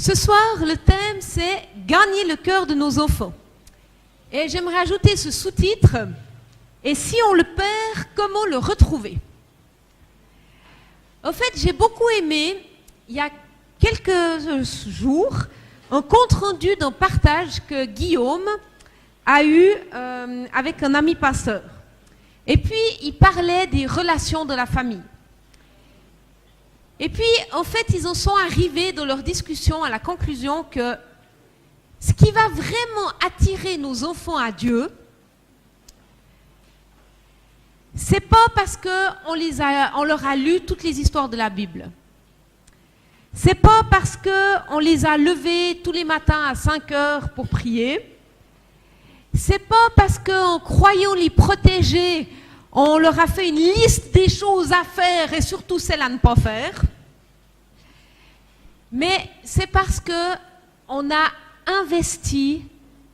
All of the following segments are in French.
Ce soir, le thème, c'est « Gagner le cœur de nos enfants ». Et j'aimerais ajouter ce sous-titre « Et si on le perd, comment le retrouver ?» En fait, j'ai beaucoup aimé, il y a quelques jours, un compte-rendu d'un partage que Guillaume a eu avec un ami pasteur. Et puis, il parlait des relations de la famille. Et puis, en fait, ils en sont arrivés dans leur discussion à la conclusion que ce qui va vraiment attirer nos enfants à Dieu, c'est pas parce qu'on leur a lu toutes les histoires de la Bible. C'est pas parce qu'on les a levés tous les matins à 5 heures pour prier. C'est pas parce qu'en croyant les protéger, on leur a fait une liste des choses à faire et surtout celles à ne pas faire. Mais c'est parce qu'on a investi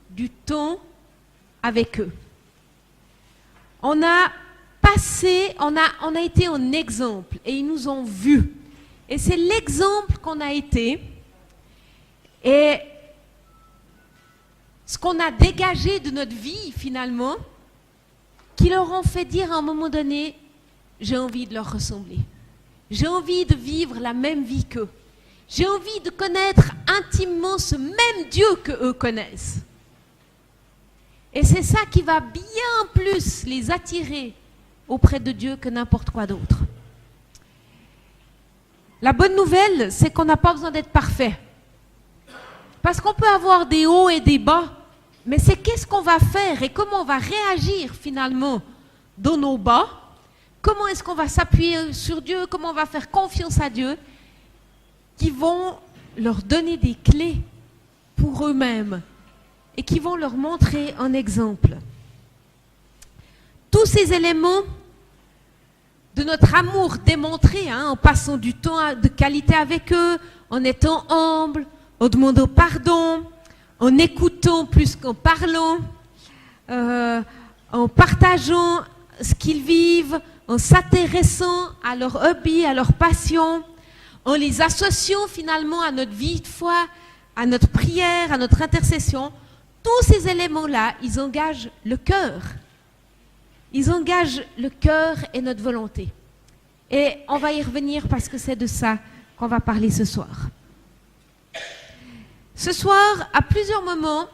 du temps avec eux. On a passé, on a été un exemple et ils nous ont vus. Et c'est l'exemple qu'on a été et ce qu'on a dégagé de notre vie finalement qui leur ont fait dire à un moment donné, j'ai envie de leur ressembler. J'ai envie de vivre la même vie qu'eux. J'ai envie de connaître intimement ce même Dieu qu'eux connaissent. Et c'est ça qui va bien plus les attirer auprès de Dieu que n'importe quoi d'autre. La bonne nouvelle, c'est qu'on n'a pas besoin d'être parfait. Parce qu'on peut avoir des hauts et des bas, mais c'est qu'est-ce qu'on va faire et comment on va réagir finalement dans nos bas. Comment est-ce qu'on va s'appuyer sur Dieu, comment on va faire confiance à Dieu, qui vont leur donner des clés pour eux-mêmes et qui vont leur montrer un exemple. Tous ces éléments de notre amour démontré, en passant du temps de qualité avec eux, en étant humble, en demandant pardon, en écoutant plus qu'en parlant, en partageant ce qu'ils vivent, en s'intéressant à leurs hobbies, à leurs passions, en les associant finalement à notre vie de foi, à notre prière, à notre intercession. Tous ces éléments-là, ils engagent le cœur. Ils engagent le cœur et notre volonté. Et on va y revenir parce que c'est de ça qu'on va parler ce soir. Ce soir, à plusieurs moments,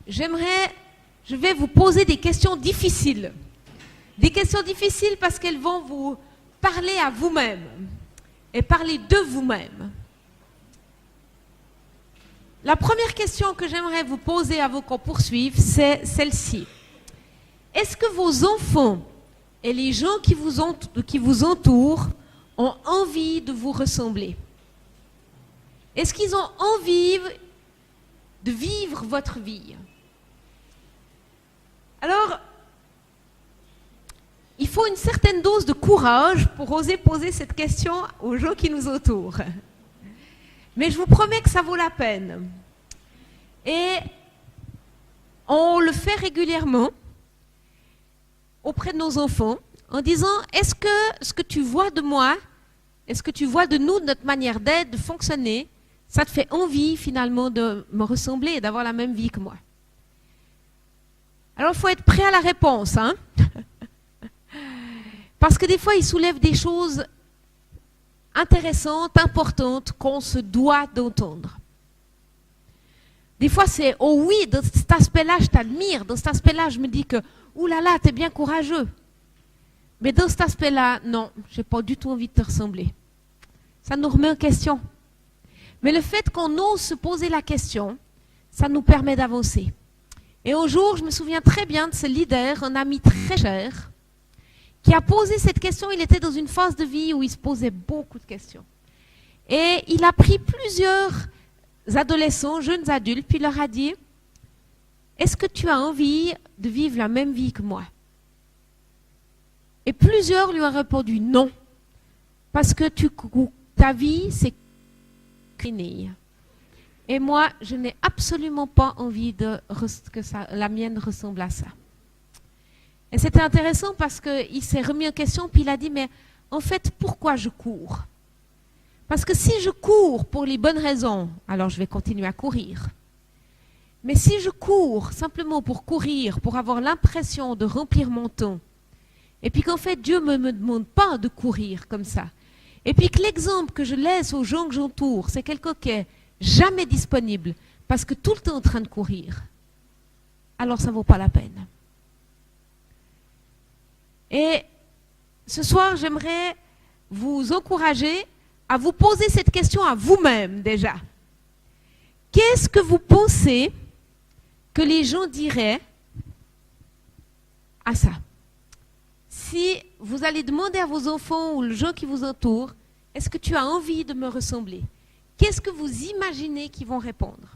je vais vous poser des questions difficiles. Des questions difficiles parce qu'elles vont vous parler à vous-même et parler de vous-même. La première question que j'aimerais vous poser avant qu'on poursuive, c'est celle-ci. Est-ce que vos enfants et les gens qui vous entourent ont envie de vous ressembler? Est-ce qu'ils ont envie de vivre votre vie? Alors, il faut une certaine dose de courage pour oser poser cette question aux gens qui nous entourent. Mais je vous promets que ça vaut la peine. Et on le fait régulièrement auprès de nos enfants en disant, est-ce que ce que tu vois de moi, est-ce que tu vois de nous, de notre manière d'être, de fonctionner, ça te fait envie finalement de me ressembler et d'avoir la même vie que moi? Alors il faut être prêt à la réponse, Parce que des fois, ils soulèvent des choses intéressantes, importantes, qu'on se doit d'entendre. Des fois, c'est « Oh oui, dans cet aspect-là, je t'admire. Dans cet aspect-là, je me dis que « Ouh là là, t'es bien courageux. » Mais dans cet aspect-là, non, je n'ai pas du tout envie de te ressembler. Ça nous remet en question. Mais le fait qu'on ose se poser la question, ça nous permet d'avancer. Et un jour, je me souviens très bien de ce leader, un ami très cher, qui a posé cette question. Il était dans une phase de vie où il se posait beaucoup de questions. Et il a pris plusieurs adolescents, jeunes adultes, puis il leur a dit, est-ce que tu as envie de vivre la même vie que moi? Et plusieurs lui ont répondu non, parce que ta vie, c'est crénée. Et moi, je n'ai absolument pas envie que la mienne ressemble à ça. Et c'était intéressant parce qu'il s'est remis en question, puis il a dit, mais en fait, pourquoi je cours? Parce que si je cours pour les bonnes raisons, alors je vais continuer à courir. Mais si je cours simplement pour courir, pour avoir l'impression de remplir mon temps, et puis qu'en fait Dieu ne me demande pas de courir comme ça, et puis que l'exemple que je laisse aux gens que j'entoure, c'est quelqu'un qui est jamais disponible, parce que tout le temps en train de courir, alors ça ne vaut pas la peine. Et ce soir, j'aimerais vous encourager à vous poser cette question à vous-même déjà. Qu'est-ce que vous pensez que les gens diraient à ça? Si vous allez demander à vos enfants ou les gens qui vous entourent, est-ce que tu as envie de me ressembler? Qu'est-ce que vous imaginez qu'ils vont répondre?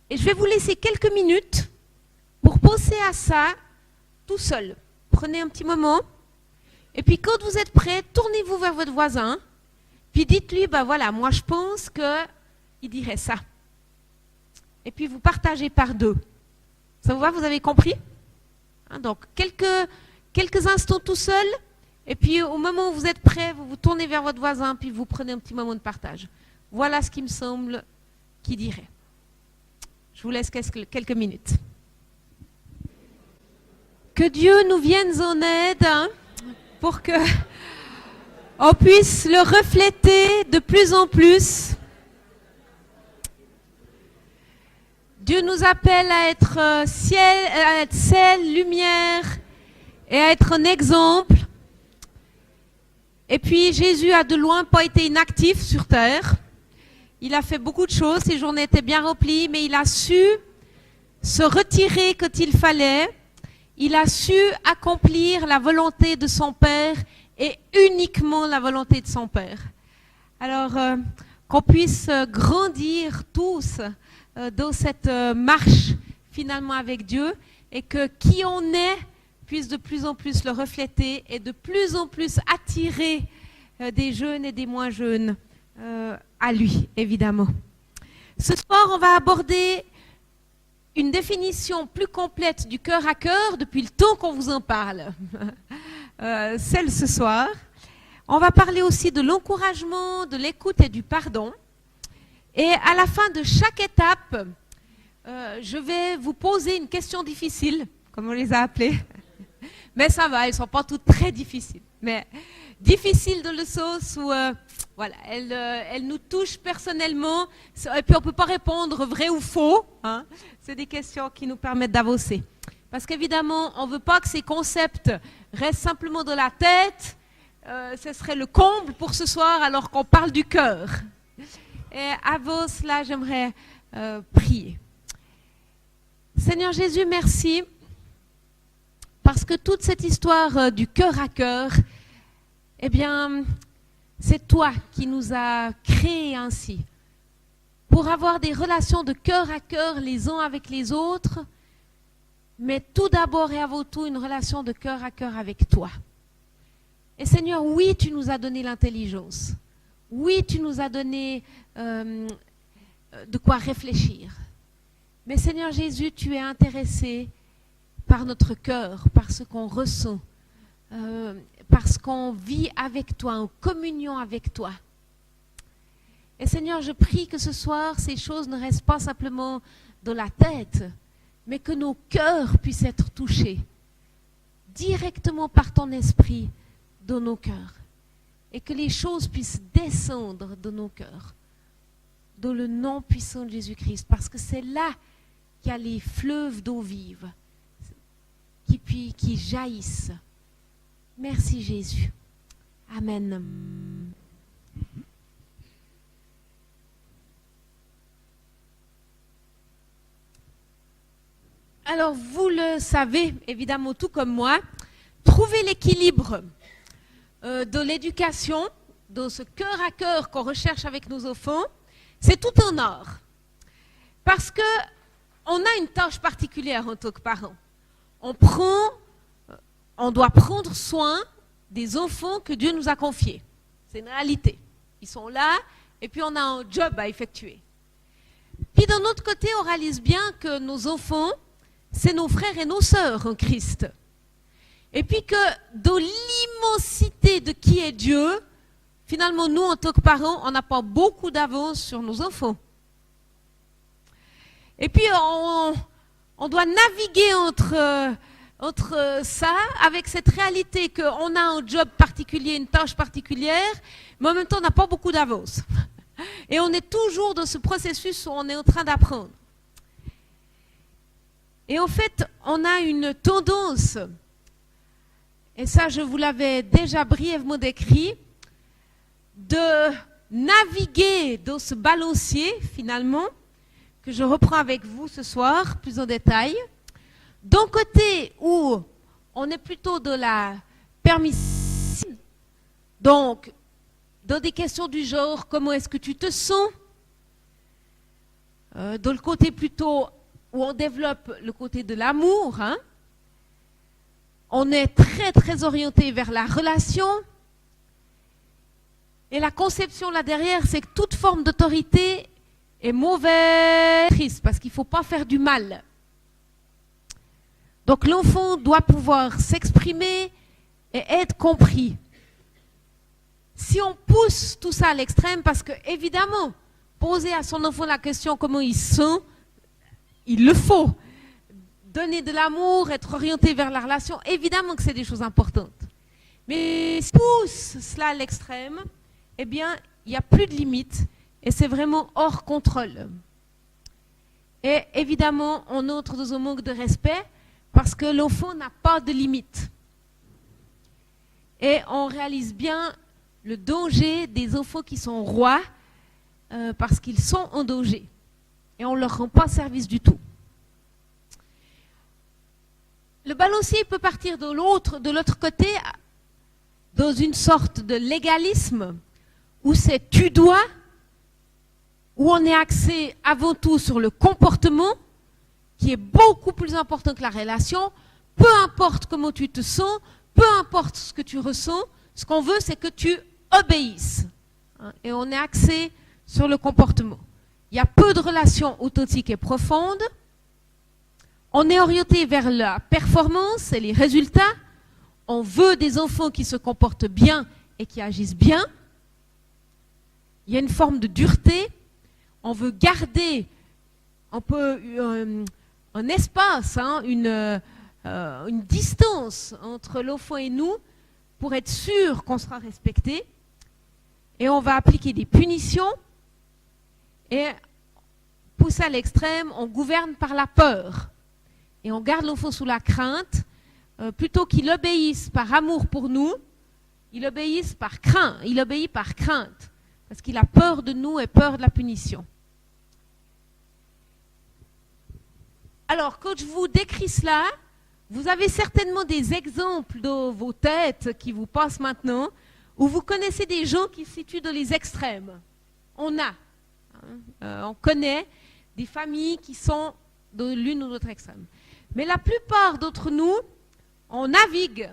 Et je vais vous laisser quelques minutes pour penser à ça tout seul. Prenez un petit moment. Et puis quand vous êtes prêts, tournez-vous vers votre voisin. Puis dites-lui, ben voilà, moi je pense qu'il dirait ça. Et puis vous partagez par deux. Ça vous va, vous avez compris? Donc quelques instants tout seul. Et puis au moment où vous êtes prêts, vous vous tournez vers votre voisin, puis vous prenez un petit moment de partage. Voilà ce qui me semble qu'il dirait. Je vous laisse quelques minutes. Que Dieu nous vienne en aide pour que on puisse le refléter de plus en plus. Dieu nous appelle à être ciel, à être sel, lumière et à être un exemple. Et puis Jésus a de loin pas été inactif sur terre. Il a fait beaucoup de choses, ses journées étaient bien remplies, mais il a su se retirer quand il fallait. Il a su accomplir la volonté de son Père et uniquement la volonté de son Père. Alors, qu'on puisse grandir tous dans cette marche finalement avec Dieu et que qui on est puisse de plus en plus le refléter et de plus en plus attirer des jeunes et des moins jeunes à lui, évidemment. Ce soir, on va aborder une définition plus complète du cœur à cœur depuis le temps qu'on vous en parle. Celle ce soir. On va parler aussi de l'encouragement, de l'écoute et du pardon. Et à la fin de chaque étape, je vais vous poser une question difficile, comme on les a appelées. Mais ça va, elles ne sont pas toutes très difficiles. Mais difficiles dans le sens où voilà, elles nous touchent personnellement. Et puis on ne peut pas répondre vrai ou faux. Hein. C'est des questions qui nous permettent d'avancer. Parce qu'évidemment, on ne veut pas que ces concepts restent simplement dans la tête. Ce serait le comble pour ce soir alors qu'on parle du cœur. Et avant cela, j'aimerais prier. Seigneur Jésus, merci. Parce que toute cette histoire du cœur à cœur, eh bien, c'est toi qui nous as créés ainsi. Pour avoir des relations de cœur à cœur les uns avec les autres, mais tout d'abord et avant tout une relation de cœur à cœur avec toi. Et Seigneur, oui, tu nous as donné l'intelligence. Oui, tu nous as donné de quoi réfléchir. Mais Seigneur Jésus, tu es intéressé par notre cœur, par ce qu'on ressent, parce qu'on vit avec toi, en communion avec toi. Et Seigneur, je prie que ce soir, ces choses ne restent pas simplement dans la tête, mais que nos cœurs puissent être touchés directement par ton esprit dans nos cœurs. Et que les choses puissent descendre de nos cœurs, dans le nom puissant de Jésus-Christ, parce que c'est là qu'il y a les fleuves d'eau vive qui jaillissent. Merci Jésus. Amen. Alors, vous le savez, évidemment, tout comme moi, trouver l'équilibre de l'éducation, dans ce cœur à cœur qu'on recherche avec nos enfants, c'est tout un art. Parce qu'on a une tâche particulière en tant que parents. On doit prendre soin des enfants que Dieu nous a confiés. C'est une réalité. Ils sont là, et puis on a un job à effectuer. Puis d'un autre côté, on réalise bien que nos enfants, c'est nos frères et nos sœurs en Christ. Et puis que dans l'immensité de qui est Dieu, finalement, nous, en tant que parents, on n'a pas beaucoup d'avance sur nos enfants. Et puis, on doit naviguer entre ça, avec cette réalité qu'on a un job particulier, une tâche particulière, mais en même temps, on n'a pas beaucoup d'avance. Et on est toujours dans ce processus où on est en train d'apprendre. Et en fait, on a une tendance, et ça je vous l'avais déjà brièvement décrit, de naviguer dans ce balancier, finalement, que je reprends avec vous ce soir, plus en détail. D'un côté où on est plutôt de la permission, donc dans des questions du genre, comment est-ce que tu te sens, dans le côté plutôt où on développe le côté de l'amour, hein. On est très très orienté vers la relation. Et la conception là derrière, c'est que toute forme d'autorité est mauvaise, parce qu'il ne faut pas faire du mal. Donc l'enfant doit pouvoir s'exprimer et être compris. Si on pousse tout ça à l'extrême, parce que évidemment, poser à son enfant la question comment il se sent, il le faut. Donner de l'amour, être orienté vers la relation, évidemment que c'est des choses importantes. Mais si on pousse cela à l'extrême, eh bien, il n'y a plus de limites et c'est vraiment hors contrôle. Et évidemment, on entre dans un manque de respect parce que l'enfant n'a pas de limites. Et on réalise bien le danger des enfants qui sont rois parce qu'ils sont en danger. Et on ne leur rend pas service du tout. Le balancier peut partir de l'autre côté, dans une sorte de légalisme, où c'est tu dois, où on est axé avant tout sur le comportement, qui est beaucoup plus important que la relation. Peu importe comment tu te sens, peu importe ce que tu ressens, ce qu'on veut, c'est que tu obéisses. Et on est axé sur le comportement. Il y a peu de relations authentiques et profondes. On est orienté vers la performance et les résultats. On veut des enfants qui se comportent bien et qui agissent bien. Il y a une forme de dureté. On veut garder un peu un espace, hein, une distance entre l'enfant et nous pour être sûr qu'on sera respecté. Et on va appliquer des punitions. Et poussé à l'extrême, on gouverne par la peur. Et on garde l'enfant sous la crainte, plutôt qu'il obéisse par amour pour nous, il obéit par crainte, parce qu'il a peur de nous et peur de la punition. Alors, quand je vous décris cela, vous avez certainement des exemples dans vos têtes qui vous passent maintenant, où vous connaissez des gens qui se situent dans les extrêmes. On connaît des familles qui sont dans l'une ou l'autre extrême. Mais la plupart d'entre nous, on navigue.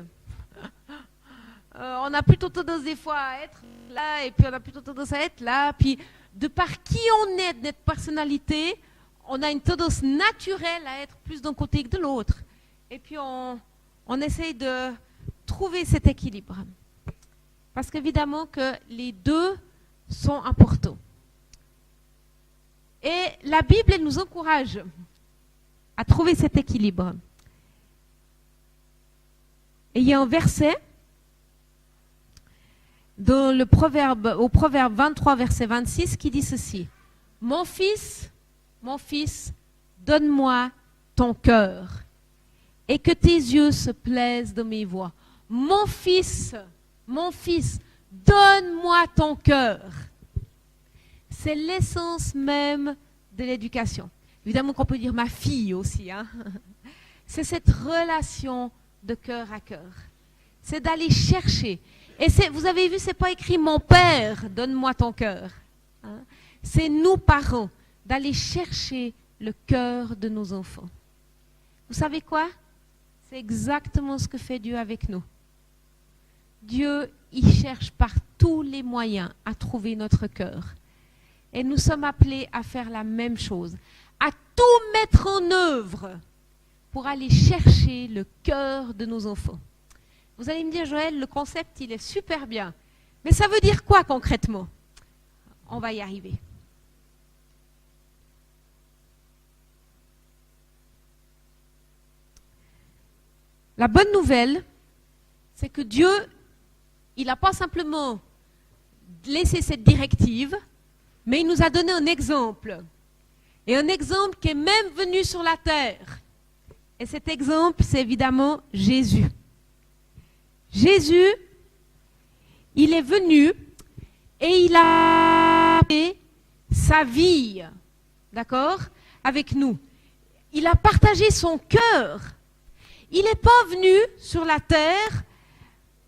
On a plutôt tendance des fois à être là, et puis on a plutôt tendance à être là. Puis de par qui on est, notre personnalité, on a une tendance naturelle à être plus d'un côté que de l'autre. Et puis on essaye de trouver cet équilibre. Parce qu'évidemment que les deux sont importants. Et la Bible, elle nous encourage à trouver cet équilibre. Et il y a un verset dans au Proverbe 23, verset 26, qui dit ceci. Mon fils, donne-moi ton cœur, et que tes yeux se plaisent de mes voies. Mon fils, donne-moi ton cœur. C'est l'essence même de l'éducation. Évidemment qu'on peut dire ma fille aussi. Hein. C'est cette relation de cœur à cœur. C'est d'aller chercher. Et vous avez vu, c'est pas écrit mon père, donne-moi ton cœur. Hein. C'est nous parents d'aller chercher le cœur de nos enfants. Vous savez quoi? C'est exactement ce que fait Dieu avec nous. Dieu, il cherche par tous les moyens à trouver notre cœur. Et nous sommes appelés à faire la même chose, à tout mettre en œuvre pour aller chercher le cœur de nos enfants. Vous allez me dire, Joël, le concept, il est super bien. Mais ça veut dire quoi concrètement? On va y arriver. La bonne nouvelle, c'est que Dieu, il n'a pas simplement laissé cette directive, mais il nous a donné un exemple. Et un exemple qui est même venu sur la terre. Et cet exemple, c'est évidemment Jésus. Jésus, il est venu et il a fait sa vie, d'accord, avec nous. Il a partagé son cœur. Il n'est pas venu sur la terre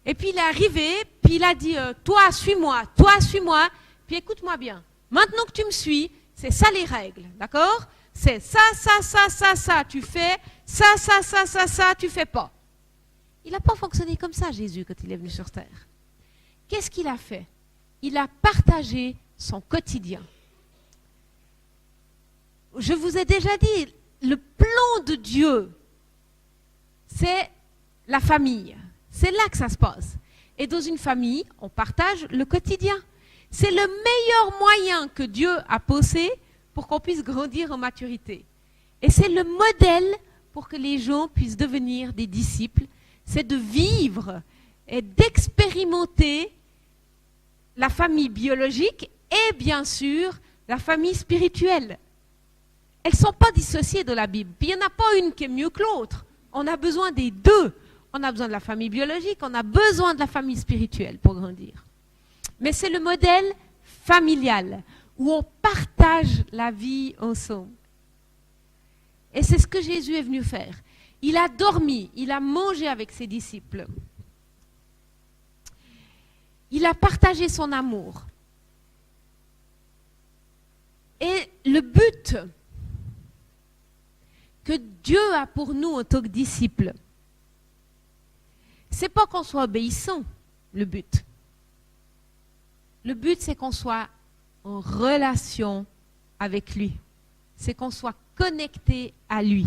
et puis il est arrivé, puis il a dit toi suis-moi, puis écoute-moi bien. Maintenant que tu me suis, c'est ça les règles, d'accord? C'est ça, tu fais, ça, tu fais pas. Il n'a pas fonctionné comme ça, Jésus, quand il est venu sur terre. Qu'est-ce qu'il a fait? Il a partagé son quotidien. Je vous ai déjà dit, le plan de Dieu, c'est la famille. C'est là que ça se passe. Et dans une famille, on partage le quotidien. C'est le meilleur moyen que Dieu a posé pour qu'on puisse grandir en maturité. Et c'est le modèle pour que les gens puissent devenir des disciples. C'est de vivre et d'expérimenter la famille biologique et bien sûr la famille spirituelle. Elles ne sont pas dissociées de la Bible. Puis il n'y en a pas une qui est mieux que l'autre. On a besoin des deux. On a besoin de la famille biologique, on a besoin de la famille spirituelle pour grandir. Mais c'est le modèle familial où on partage la vie ensemble. Et c'est ce que Jésus est venu faire. Il a dormi, il a mangé avec ses disciples. Il a partagé son amour. Et le but que Dieu a pour nous en tant que disciples, c'est pas qu'on soit obéissant, le but. Le but, c'est qu'on soit en relation avec lui. C'est qu'on soit connecté à lui.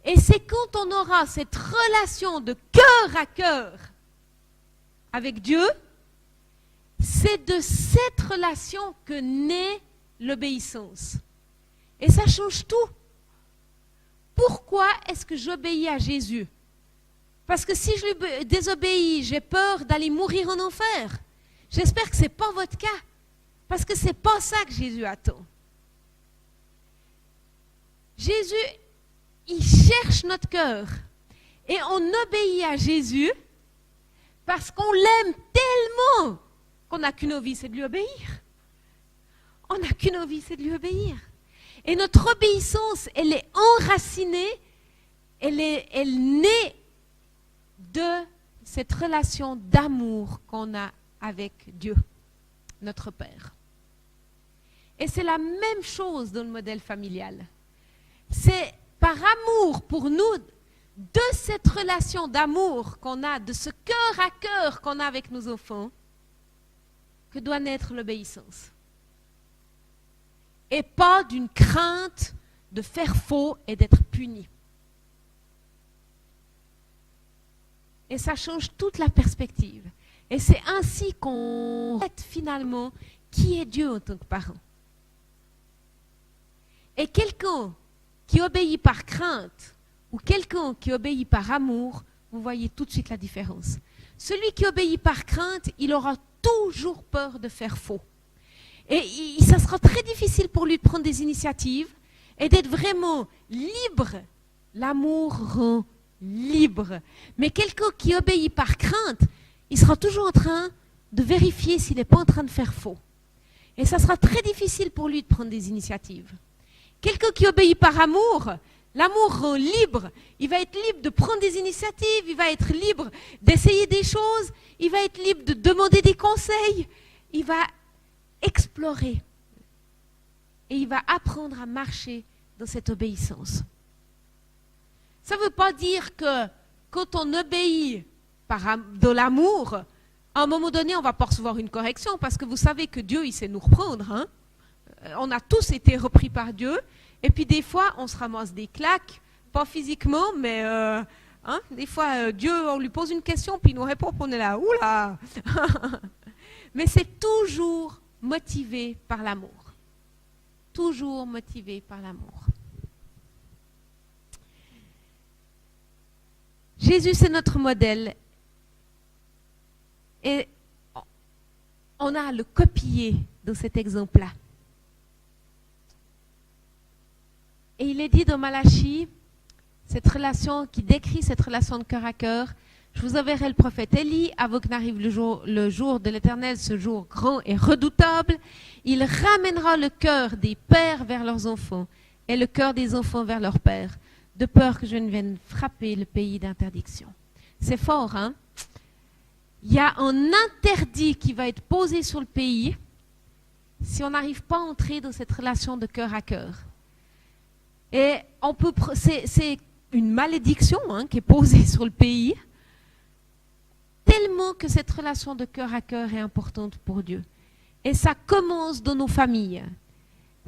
Et c'est quand on aura cette relation de cœur à cœur avec Dieu, c'est de cette relation que naît l'obéissance. Et ça change tout. Pourquoi est-ce que j'obéis à Jésus? Parce que si je lui désobéis, j'ai peur d'aller mourir en enfer. J'espère que ce n'est pas votre cas. Parce que ce n'est pas ça que Jésus attend. Jésus, il cherche notre cœur. Et on obéit à Jésus parce qu'on l'aime tellement qu'on n'a qu'une envie, c'est de lui obéir. On n'a qu'une envie, c'est de lui obéir. Et notre obéissance, elle est enracinée, elle naît de cette relation d'amour qu'on a avec Dieu, notre Père. Et c'est la même chose dans le modèle familial. C'est par amour pour nous, de cette relation d'amour qu'on a, de ce cœur à cœur qu'on a avec nos enfants, que doit naître l'obéissance. Et pas d'une crainte de faire faux et d'être puni. Et ça change toute la perspective. Et c'est ainsi qu'on sait finalement qui est Dieu en tant que parent. Et quelqu'un qui obéit par crainte ou quelqu'un qui obéit par amour, vous voyez tout de suite la différence. Celui qui obéit par crainte, il aura toujours peur de faire faux. Et ça sera très difficile pour lui de prendre des initiatives et d'être vraiment libre. L'amour rend libre. Mais quelqu'un qui obéit par crainte, il sera toujours en train de vérifier s'il n'est pas en train de faire faux. Et ça sera très difficile pour lui de prendre des initiatives. Quelqu'un qui obéit par amour, l'amour rend libre. Il va être libre de prendre des initiatives, il va être libre d'essayer des choses, il va être libre de demander des conseils, il va explorer et il va apprendre à marcher dans cette obéissance. Ça ne veut pas dire que quand on obéit de l'amour, à un moment donné, on ne va pas recevoir une correction parce que vous savez que Dieu, il sait nous reprendre. Hein? On a tous été repris par Dieu et puis des fois, on se ramasse des claques, pas physiquement, mais des fois, Dieu, on lui pose une question puis il nous répond, on est là, oula. Mais c'est toujours motivé par l'amour. Toujours motivé par l'amour. Jésus, c'est notre modèle. Et on a à le copier dans cet exemple-là. Et il est dit dans Malachie, cette relation qui décrit cette relation de cœur à cœur, je vous enverrai le prophète Élie avant que n'arrive le jour de l'Éternel, ce jour grand et redoutable. Il ramènera le cœur des pères vers leurs enfants et le cœur des enfants vers leurs pères, de peur que je ne vienne frapper le pays d'interdiction. C'est fort, hein? Il y a un interdit qui va être posé sur le pays si on n'arrive pas à entrer dans cette relation de cœur à cœur. Et c'est une malédiction qui est posée sur le pays, tellement que cette relation de cœur à cœur est importante pour Dieu. Et ça commence dans nos familles.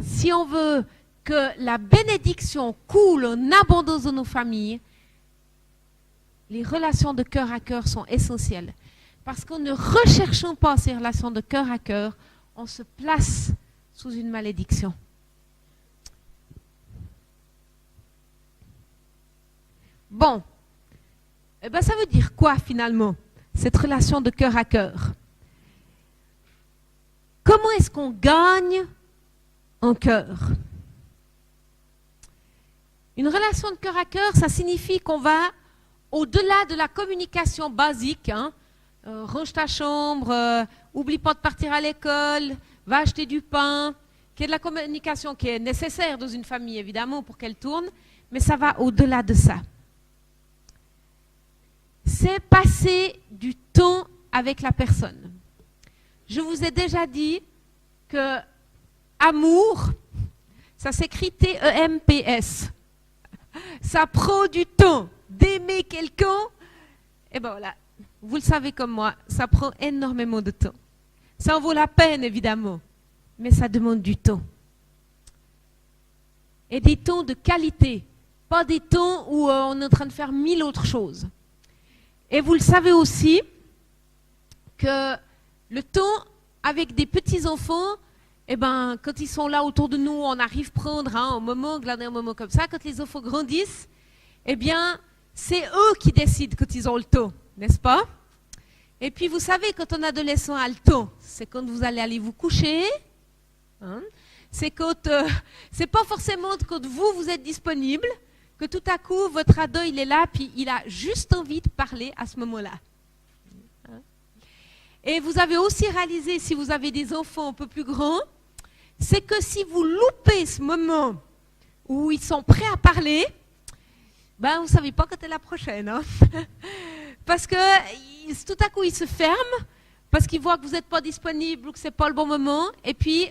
Si on veut que la bénédiction coule en abondance dans nos familles, les relations de cœur à cœur sont essentielles. Parce qu'en ne recherchant pas ces relations de cœur à cœur, on se place sous une malédiction. Bon, eh ben ça veut dire quoi finalement, cette relation de cœur à cœur? Comment est-ce qu'on gagne en cœur? Une relation de cœur à cœur, ça signifie qu'on va au-delà de la communication basique. Range ta chambre, oublie pas de partir à l'école, va acheter du pain, qui est de la communication qui est nécessaire dans une famille évidemment pour qu'elle tourne, mais ça va au-delà de ça. C'est passer du temps avec la personne. Je vous ai déjà dit que amour, ça s'écrit T-E-M-P-S. Ça prend du temps d'aimer quelqu'un. Et ben voilà, vous le savez comme moi, ça prend énormément de temps. Ça en vaut la peine évidemment, mais ça demande du temps. Et des temps de qualité, pas des temps où on est en train de faire 1000 autres choses. Et vous le savez aussi que le temps avec des petits-enfants, eh ben, quand ils sont là autour de nous, on arrive à prendre un moment, glaner un moment comme ça. Quand les enfants grandissent, eh bien, c'est eux qui décident quand ils ont le temps, n'est-ce pas? Et puis, vous savez, quand un adolescent a le temps, c'est quand vous allez aller vous coucher. C'est quand, c'est pas forcément quand vous êtes disponible, que tout à coup, votre ado, il est là, puis il a juste envie de parler à ce moment-là. Et vous avez aussi réalisé, si vous avez des enfants un peu plus grands, c'est que si vous loupez ce moment où ils sont prêts à parler, ben vous ne savez pas quand est la prochaine. Parce que tout à coup, ils se ferment, parce qu'ils voient que vous n'êtes pas disponible ou que ce n'est pas le bon moment, et puis,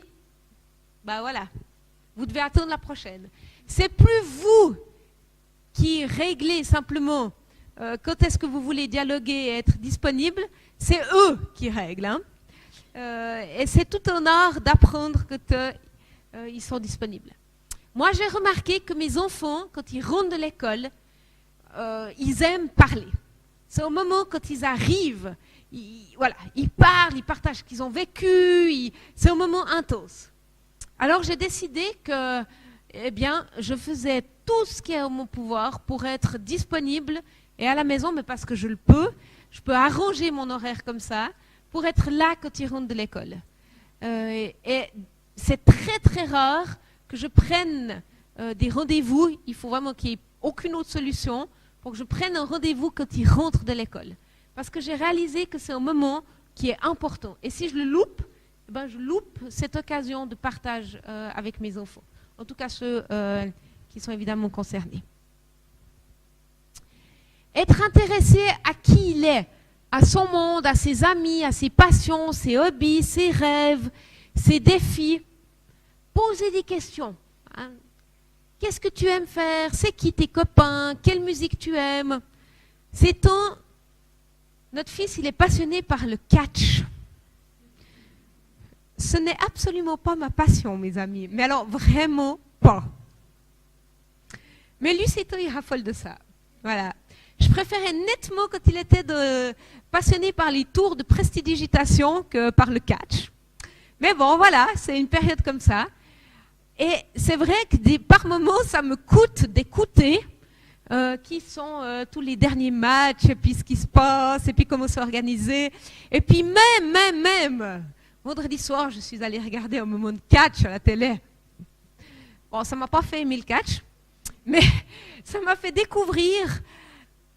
ben voilà, vous devez attendre la prochaine. C'est plus vous qui réglez simplement quand est-ce que vous voulez dialoguer et être disponible, c'est eux qui règlent. Et c'est tout un art d'apprendre quand ils sont disponibles. Moi, j'ai remarqué que mes enfants, quand ils rentrent de l'école, ils aiment parler. C'est au moment quand ils arrivent, ils parlent, ils partagent ce qu'ils ont vécu, c'est un moment intense. Alors, j'ai décidé que je faisais tout ce qui est en mon pouvoir pour être disponible et à la maison, mais parce que je peux arranger mon horaire comme ça pour être là quand ils rentrent de l'école. Et c'est très très rare que je prenne des rendez-vous. Il faut vraiment qu'il n'y ait aucune autre solution pour que je prenne un rendez-vous quand ils rentrent de l'école. Parce que j'ai réalisé que c'est un moment qui est important. Et si je le loupe, je loupe cette occasion de partage avec mes enfants. En tout cas ceux qui sont évidemment concernés. Être intéressé à qui il est, à son monde, à ses amis, à ses passions, ses hobbies, ses rêves, ses défis. Poser des questions. Qu'est-ce que tu aimes faire? C'est qui tes copains? Quelle musique tu aimes? Notre fils, il est passionné par le catch. Ce n'est absolument pas ma passion, mes amis. Mais alors, vraiment pas. Mais lui, c'est il raffole de ça. Voilà. Je préférais nettement quand il était passionné par les tours de prestidigitation que par le catch. Mais bon, voilà, c'est une période comme ça. Et c'est vrai que par moments, ça me coûte d'écouter qui sont tous les derniers matchs, et puis ce qui se passe, et puis comment c'est organisé. Et puis même, vendredi soir, je suis allée regarder un moment de catch à la télé. Bon, ça m'a pas fait aimer le catch, mais ça m'a fait découvrir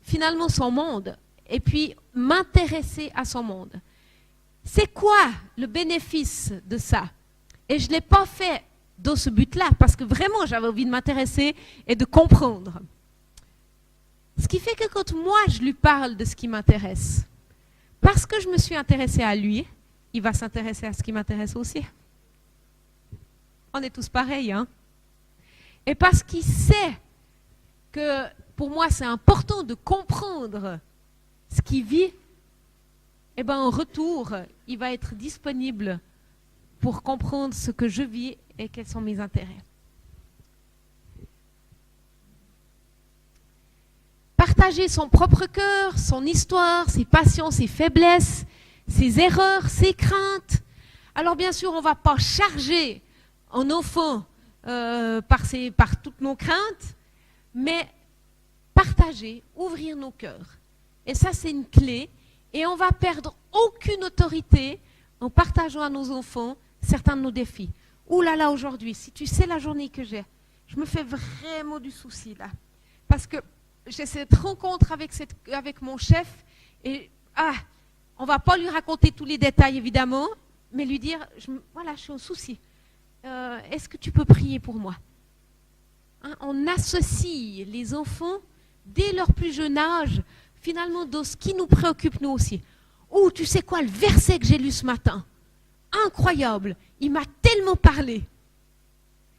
finalement son monde, et puis m'intéresser à son monde. C'est quoi le bénéfice de ça? Et je ne l'ai pas fait dans ce but-là, parce que vraiment j'avais envie de m'intéresser et de comprendre. Ce qui fait que quand moi je lui parle de ce qui m'intéresse, parce que je me suis intéressée à lui, il va s'intéresser à ce qui m'intéresse aussi. On est tous pareils, hein? Et parce qu'il sait que pour moi c'est important de comprendre ce qu'il vit, et bien en retour, il va être disponible pour comprendre ce que je vis et quels sont mes intérêts. Partager son propre cœur, son histoire, ses passions, ses faiblesses, ses erreurs, ses craintes. Alors bien sûr, on ne va pas charger un enfant par toutes nos craintes, mais partager, ouvrir nos cœurs. Et ça, c'est une clé. Et on va perdre aucune autorité en partageant à nos enfants certains de nos défis. Ouh là là, aujourd'hui, si tu sais la journée que j'ai, je me fais vraiment du souci là. Parce que j'ai cette rencontre avec mon chef et on ne va pas lui raconter tous les détails évidemment, mais lui dire, voilà, je suis au souci. Est-ce que tu peux prier pour moi? Hein, on associe les enfants dès leur plus jeune âge finalement dans ce qui nous préoccupe nous aussi. Oh, tu sais quoi, le verset que j'ai lu ce matin, incroyable, il m'a tellement parlé.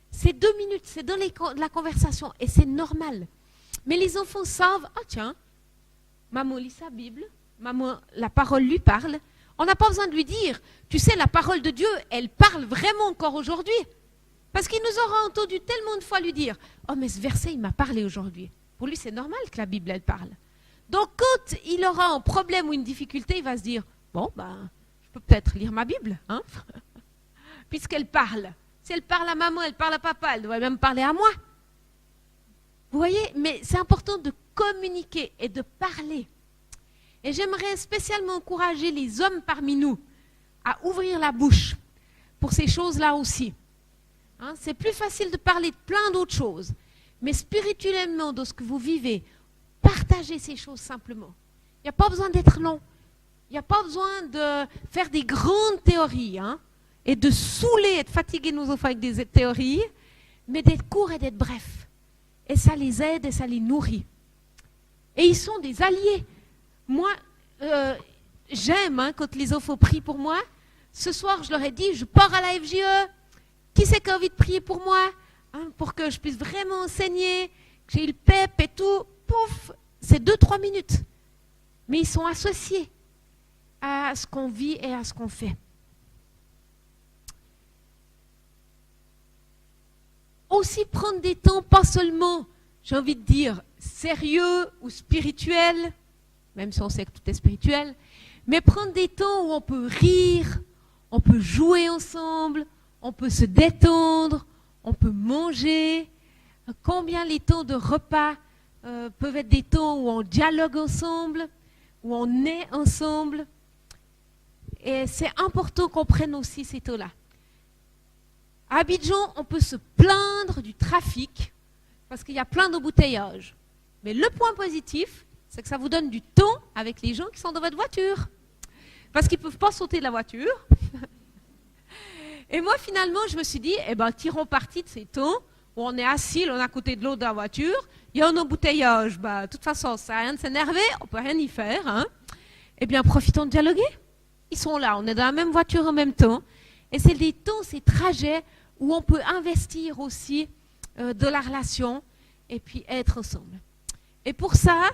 C'est 2 minutes, c'est dans la conversation et c'est normal. Mais les enfants savent, tiens, maman lit sa Bible, maman, la parole lui parle. On n'a pas besoin de lui dire, tu sais, la parole de Dieu, elle parle vraiment encore aujourd'hui. Parce qu'il nous aura entendu tellement de fois lui dire, oh mais ce verset, il m'a parlé aujourd'hui. Pour lui, c'est normal que la Bible, elle parle. Donc quand il aura un problème ou une difficulté, il va se dire, bon, je peux peut-être lire ma Bible, hein, puisqu'elle parle. Si elle parle à maman, elle parle à papa, elle devrait même parler à moi. Vous voyez, mais c'est important de communiquer et de parler. Et j'aimerais spécialement encourager les hommes parmi nous à ouvrir la bouche pour ces choses-là aussi. Hein, c'est plus facile de parler de plein d'autres choses, mais spirituellement, dans ce que vous vivez, partagez ces choses simplement. Il n'y a pas besoin d'être long. Il n'y a pas besoin de faire des grandes théories, hein, et de saouler et de fatiguer nos enfants avec des théories, mais d'être court et d'être bref. Et ça les aide et ça les nourrit. Et ils sont des alliés. Moi, j'aime quand les enfants prient pour moi. Ce soir, je leur ai dit, je pars à la FJE. Qui c'est qui a envie de prier pour moi, hein, pour que je puisse vraiment enseigner, que j'ai eu le pep et tout. Pouf, c'est 2-3 minutes. Mais ils sont associés à ce qu'on vit et à ce qu'on fait. Aussi prendre des temps, pas seulement, j'ai envie de dire, sérieux ou spirituel, même si on sait que tout est spirituel, mais prendre des temps où on peut rire, on peut jouer ensemble, on peut se détendre, on peut manger. Combien les temps de repas peuvent être des temps où on dialogue ensemble, où on est ensemble. Et c'est important qu'on prenne aussi ces temps-là. À Abidjan, on peut se plaindre du trafic parce qu'il y a plein d'embouteillages. Mais le point positif, c'est que ça vous donne du temps avec les gens qui sont dans votre voiture. Parce qu'ils ne peuvent pas sauter de la voiture. Et moi, finalement, je me suis dit, tirons parti de ces temps où on est assis l'un à côté de l'autre dans la voiture. Il y a un embouteillage. De toute façon, ça sert à rien de s'énerver, on ne peut rien y faire. Hein. Eh bien, profitons de dialoguer. Ils sont là, on est dans la même voiture en même temps. Et c'est des temps, ces trajets où on peut investir aussi de la relation et puis être ensemble. Et pour ça,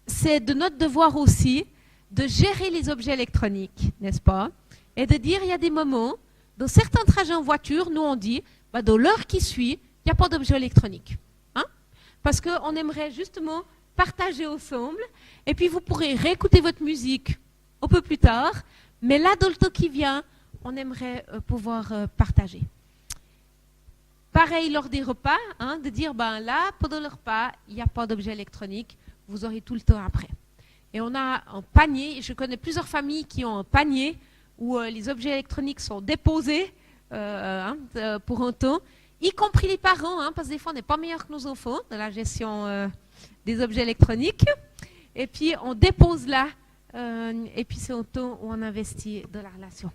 c'est de notre devoir aussi de gérer les objets électroniques, n'est-ce pas? Et de dire, il y a des moments, dans certains trajets en voiture, nous on dit, dans l'heure qui suit, il n'y a pas d'objet électronique. Hein? Parce qu'on aimerait justement partager ensemble, et puis vous pourrez réécouter votre musique un peu plus tard, mais là, dans le temps qui vient, on aimerait pouvoir partager. Pareil lors des repas, hein, de dire, ben là, pendant le repas, il n'y a pas d'objet électronique, vous aurez tout le temps après. Et on a un panier, je connais plusieurs familles qui ont un panier où les objets électroniques sont déposés pour un temps, y compris les parents, hein, parce que des fois on n'est pas meilleur que nos enfants dans la gestion des objets électroniques. Et puis on dépose là, et puis c'est un temps où on investit dans la relation.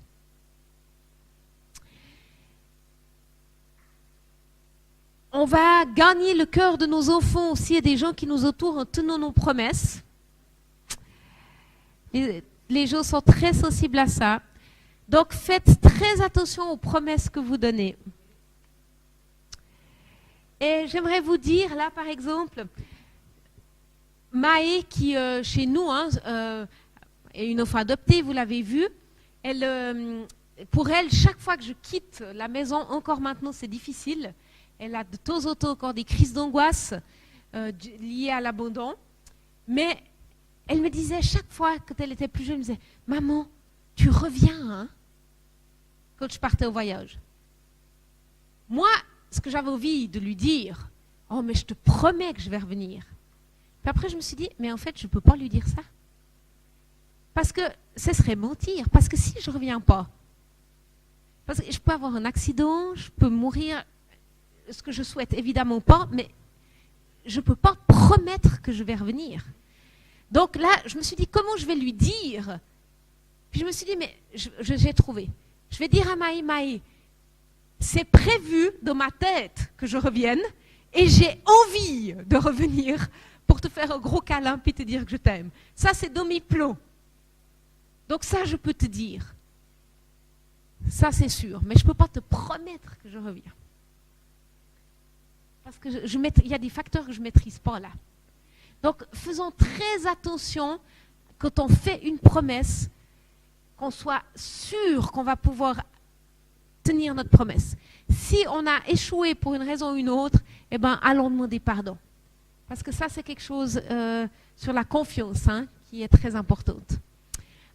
On va gagner le cœur de nos enfants aussi et des gens qui nous entourent en tenant nos promesses. Les gens sont très sensibles à ça. Donc faites très attention aux promesses que vous donnez. Et j'aimerais vous dire, là par exemple, Maë qui chez nous est une enfant adoptée, vous l'avez vu, pour elle, chaque fois que je quitte la maison, encore maintenant c'est difficile, elle a de temps en temps encore des crises d'angoisse liées à l'abandon, mais elle me disait chaque fois, quand elle était plus jeune, elle me disait « Maman, tu reviens, hein ?» quand je partais au voyage. Moi, ce que j'avais envie de lui dire, « Oh, mais je te promets que je vais revenir. » Puis après, je me suis dit « Mais en fait, je ne peux pas lui dire ça. » Parce que ce serait mentir. Parce que si je ne reviens pas, parce que je peux avoir un accident, je peux mourir, ce que je souhaite évidemment pas, mais je ne peux pas promettre que je vais revenir. Donc là, je me suis dit, comment je vais lui dire? Puis je me suis dit, mais j'ai trouvé. Je vais dire à Maë, c'est prévu dans ma tête que je revienne et j'ai envie de revenir pour te faire un gros câlin puis te dire que je t'aime. Ça, c'est dans mes plans. Donc ça, je peux te dire. Ça, c'est sûr. Mais je ne peux pas te promettre que je reviens. Parce que il y a des facteurs que je ne maîtrise pas là. Donc, faisons très attention quand on fait une promesse, qu'on soit sûr qu'on va pouvoir tenir notre promesse. Si on a échoué pour une raison ou une autre, eh ben, allons demander pardon. Parce que ça, c'est quelque chose sur la confiance qui est très importante.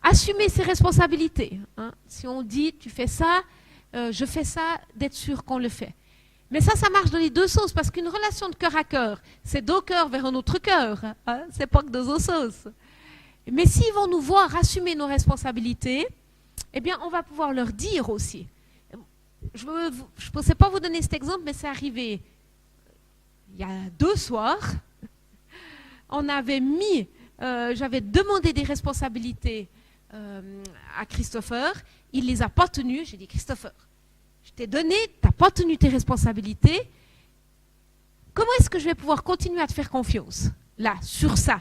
Assumer ses responsabilités. Si on dit, tu fais ça, je fais ça, d'être sûr qu'on le fait. Mais ça marche dans les deux sens, parce qu'une relation de cœur à cœur, c'est deux cœurs vers un autre cœur. C'est pas que deux sens. Mais s'ils vont nous voir assumer nos responsabilités, eh bien, on va pouvoir leur dire aussi. Je ne pensais pas vous donner cet exemple, mais c'est arrivé il y a 2 soirs. On avait j'avais demandé des responsabilités à Christopher. Il ne les a pas tenues. J'ai dit, Christopher, je t'ai donné, tu n'as pas tenu tes responsabilités. Comment est-ce que je vais pouvoir continuer à te faire confiance, là, sur ça?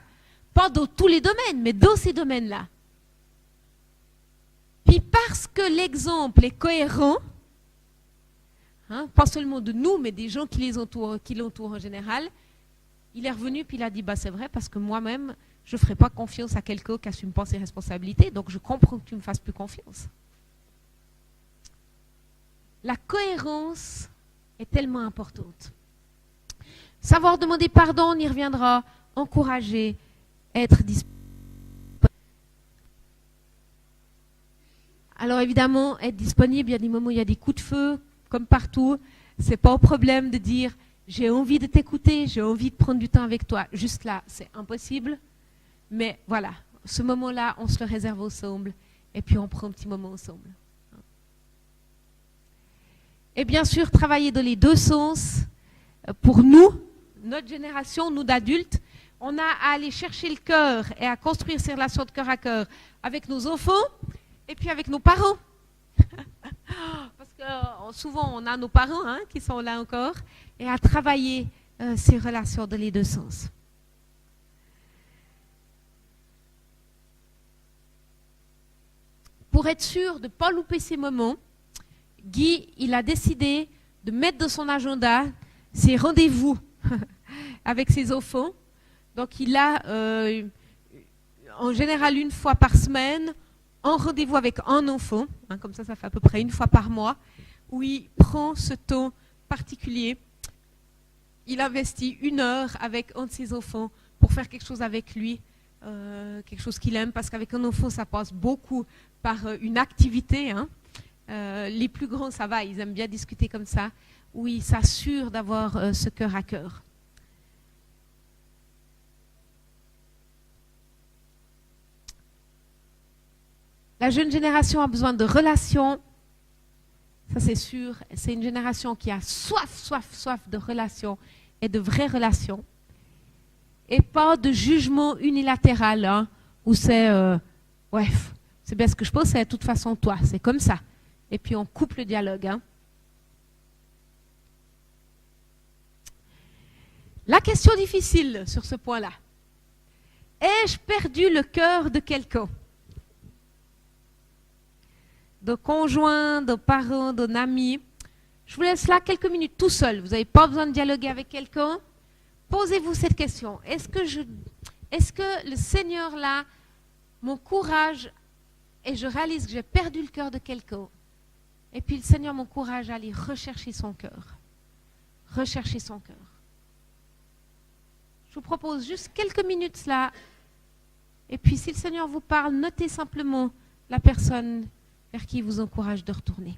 Pas dans tous les domaines, mais dans ces domaines-là. Puis parce que l'exemple est cohérent, pas seulement de nous, mais des gens qui l'entourent en général, il est revenu puis il a dit, bah, c'est vrai, parce que moi-même, je ne ferai pas confiance à quelqu'un qui n'assume pas ses responsabilités, donc je comprends que tu ne me fasses plus confiance. La cohérence est tellement importante. Savoir demander pardon, on y reviendra. Encourager, être disponible. Alors évidemment, être disponible, il y a des moments où il y a des coups de feu, comme partout. Ce n'est pas un problème de dire « j'ai envie de t'écouter, j'ai envie de prendre du temps avec toi ». Juste là, c'est impossible. Mais voilà, ce moment-là, on se le réserve ensemble et puis on prend un petit moment ensemble. Et bien sûr, travailler dans les deux sens. Pour nous, notre génération, nous d'adultes, on a à aller chercher le cœur et à construire ces relations de cœur à cœur avec nos enfants et puis avec nos parents. Parce que souvent, on a nos parents qui sont là encore et à travailler ces relations dans les deux sens. Pour être sûr de ne pas louper ces moments, Guy, il a décidé de mettre dans son agenda ses rendez-vous avec ses enfants. Donc, il a en général 1 fois par semaine un rendez-vous avec un enfant, comme ça fait à peu près 1 fois par mois, où il prend ce temps particulier. Il investit 1 heure avec un de ses enfants pour faire quelque chose avec lui, quelque chose qu'il aime, parce qu'avec un enfant, ça passe beaucoup par une activité. Hein. Les plus grands, ça va, ils aiment bien discuter comme ça, où ils s'assurent d'avoir ce cœur à cœur. La jeune génération a besoin de relations, ça c'est sûr. C'est une génération qui a soif de relations et de vraies relations. Et pas de jugement unilatéral, hein, où c'est, ouais, c'est bien ce que je pense, c'est de toute façon toi, c'est comme ça. Et puis on coupe le dialogue. Hein. La question difficile sur ce point-là. Ai-je perdu le cœur de quelqu'un ? De conjoint, de parent, d'un ami. Je vous laisse là quelques minutes tout seul. Vous n'avez pas besoin de dialoguer avec quelqu'un. Posez-vous cette question. Est-ce que le Seigneur là m'encourage et je réalise que j'ai perdu le cœur de quelqu'un? Et puis le Seigneur m'encourage à aller rechercher son cœur. Rechercher son cœur. Je vous propose juste quelques minutes là. Et puis si le Seigneur vous parle, notez simplement la personne vers qui il vous encourage de retourner.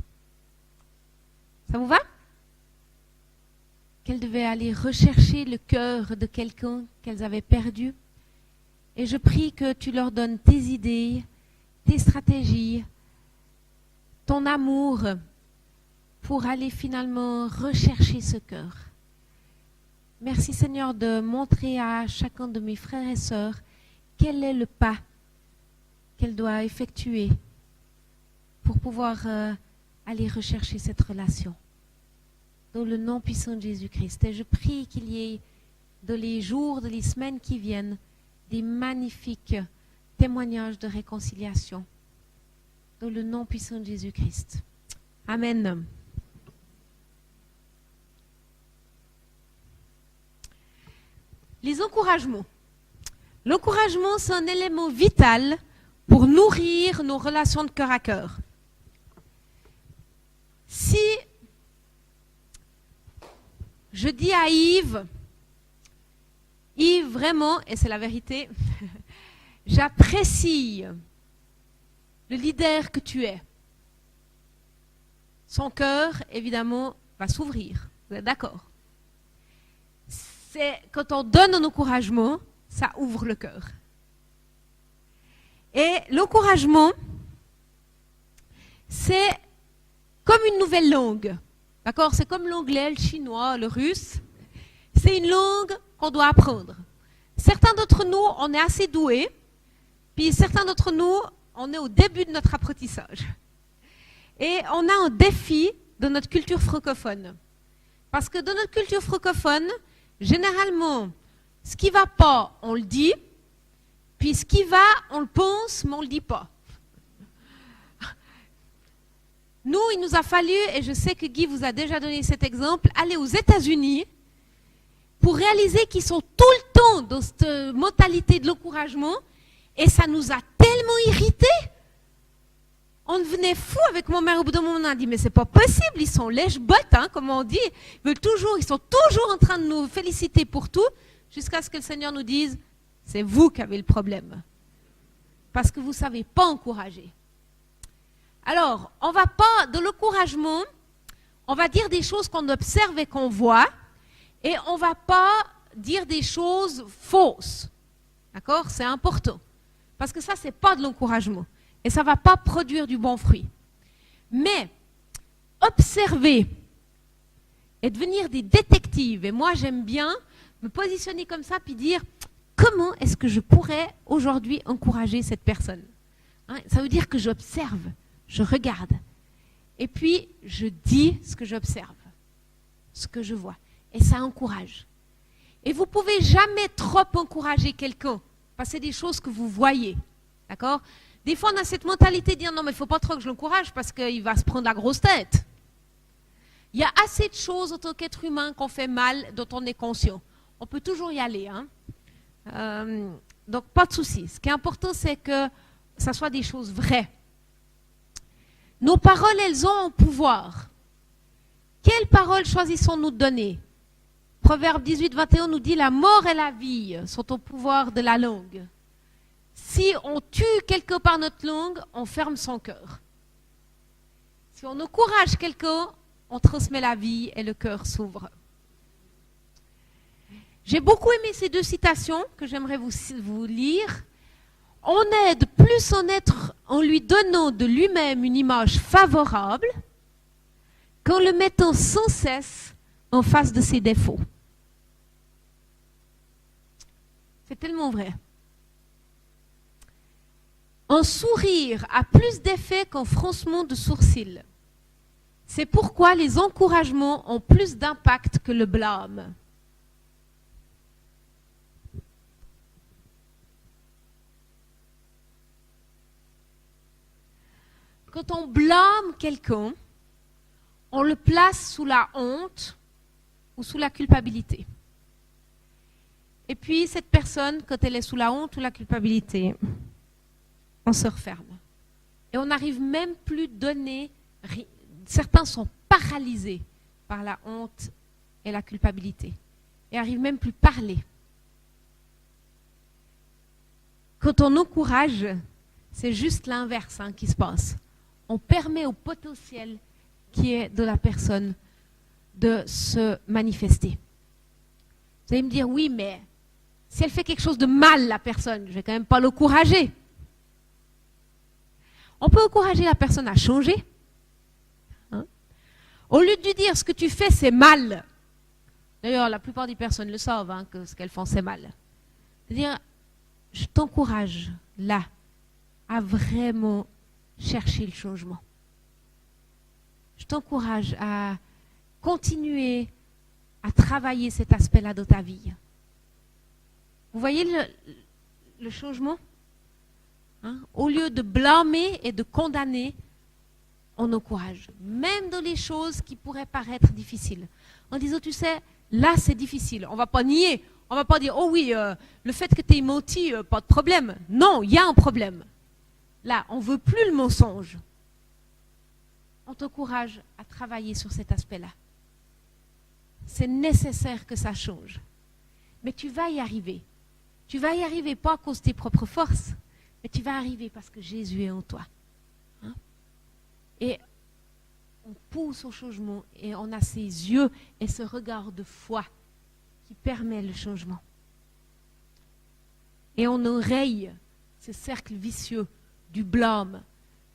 Ça vous va? Qu'elles devaient aller rechercher le cœur de quelqu'un qu'elles avaient perdu. Et je prie que tu leur donnes tes idées, tes stratégies, ton amour pour aller finalement rechercher ce cœur. Merci Seigneur de montrer à chacun de mes frères et sœurs quel est le pas qu'elle doit effectuer pour pouvoir aller rechercher cette relation. Dans le nom puissant de Jésus-Christ. Et je prie qu'il y ait dans les jours, dans les semaines qui viennent, des magnifiques témoignages de réconciliation. Dans le nom puissant de Jésus-Christ. Amen. Les encouragements. L'encouragement, c'est un élément vital pour nourrir nos relations de cœur à cœur. Si je dis à Yves, vraiment, et c'est la vérité, j'apprécie le leader que tu es. Son cœur, évidemment, va s'ouvrir. Vous êtes d'accord? C'est quand on donne un encouragement, ça ouvre le cœur. Et l'encouragement, c'est comme une nouvelle langue. D'accord? C'est comme l'anglais, le chinois, le russe. C'est une langue qu'on doit apprendre. Certains d'entre nous, on est assez doués, puis certains d'entre nous, on est au début de notre apprentissage. Et on a un défi de notre culture francophone. Parce que dans notre culture francophone, généralement, ce qui ne va pas, on le dit, puis ce qui va, on le pense, mais on ne le dit pas. Nous, il nous a fallu, et je sais que Guy vous a déjà donné cet exemple, aller aux États-Unis pour réaliser qu'ils sont tout le temps dans cette mentalité de l'encouragement, et ça nous a tellement irrités. On devenait fou avec mon mère. Au bout d'un moment, on a dit, mais c'est pas possible, ils sont lèche-bottes, hein, comme on dit. Ils sont toujours en train de nous féliciter pour tout, jusqu'à ce que le Seigneur nous dise, c'est vous qui avez le problème. Parce que vous ne savez pas encourager. Alors, on ne va pas, de l'encouragement, on va dire des choses qu'on observe et qu'on voit, et on ne va pas dire des choses fausses. D'accord? C'est important. Parce que ça, ce n'est pas de l'encouragement. Et ça ne va pas produire du bon fruit. Mais, observer et devenir des détectives, et moi j'aime bien me positionner comme ça, puis dire, comment est-ce que je pourrais aujourd'hui encourager cette personne? Hein? Ça veut dire que j'observe, je regarde, et puis je dis ce que j'observe, ce que je vois, et ça encourage. Et vous ne pouvez jamais trop encourager quelqu'un, parce que c'est des choses que vous voyez, d'accord? Des fois, on a cette mentalité de dire, non, mais il ne faut pas trop que je l'encourage, parce qu'il va se prendre la grosse tête. Il y a assez de choses en tant qu'être humain qu'on fait mal, dont on est conscient. On peut toujours y aller, hein? Donc, pas de souci. Ce qui est important, c'est que ça soit des choses vraies. Nos paroles, elles ont un pouvoir. Quelles paroles choisissons-nous de donner? Proverbe 18, 21 nous dit « La mort et la vie sont au pouvoir de la langue. Si on tue quelque part notre langue, on ferme son cœur. Si on encourage quelqu'un, on transmet la vie et le cœur s'ouvre. » J'ai beaucoup aimé ces deux citations que j'aimerais vous lire. « On aide plus son être en lui donnant de lui-même une image favorable qu'en le mettant sans cesse en face de ses défauts. » C'est tellement vrai. Un sourire a plus d'effet qu'un froncement de sourcils. C'est pourquoi les encouragements ont plus d'impact que le blâme. Quand on blâme quelqu'un, on le place sous la honte ou sous la culpabilité. Et puis, cette personne, quand elle est sous la honte ou la culpabilité, on se referme. Et on n'arrive même plus à donner. Certains sont paralysés par la honte et la culpabilité. Et n'arrivent même plus à parler. Quand on encourage, c'est juste l'inverse qui se passe. On permet au potentiel qui est de la personne de se manifester. Vous allez me dire, oui, mais si elle fait quelque chose de mal, la personne, je ne vais quand même pas l'encourager. On peut encourager la personne à changer. Au lieu de lui dire, ce que tu fais, c'est mal. D'ailleurs, la plupart des personnes le savent, que ce qu'elles font, c'est mal. C'est-à-dire, je t'encourage, là, à vraiment chercher le changement. Je t'encourage à continuer à travailler cet aspect-là de ta vie. Vous voyez le changement ? Au lieu de blâmer et de condamner, on encourage. Même dans les choses qui pourraient paraître difficiles. En disant, tu sais, là c'est difficile. On ne va pas nier. On ne va pas dire, oh oui, le fait que tu aies menti, pas de problème. Non, il y a un problème. Là, on ne veut plus le mensonge. On t'encourage à travailler sur cet aspect-là. C'est nécessaire que ça change. Mais tu vas y arriver. Tu vas y arriver pas à cause de tes propres forces, mais tu vas arriver parce que Jésus est en toi. Et on pousse au changement et on a ces yeux et ce regard de foi qui permet le changement. Et on enraye ce cercle vicieux du blâme.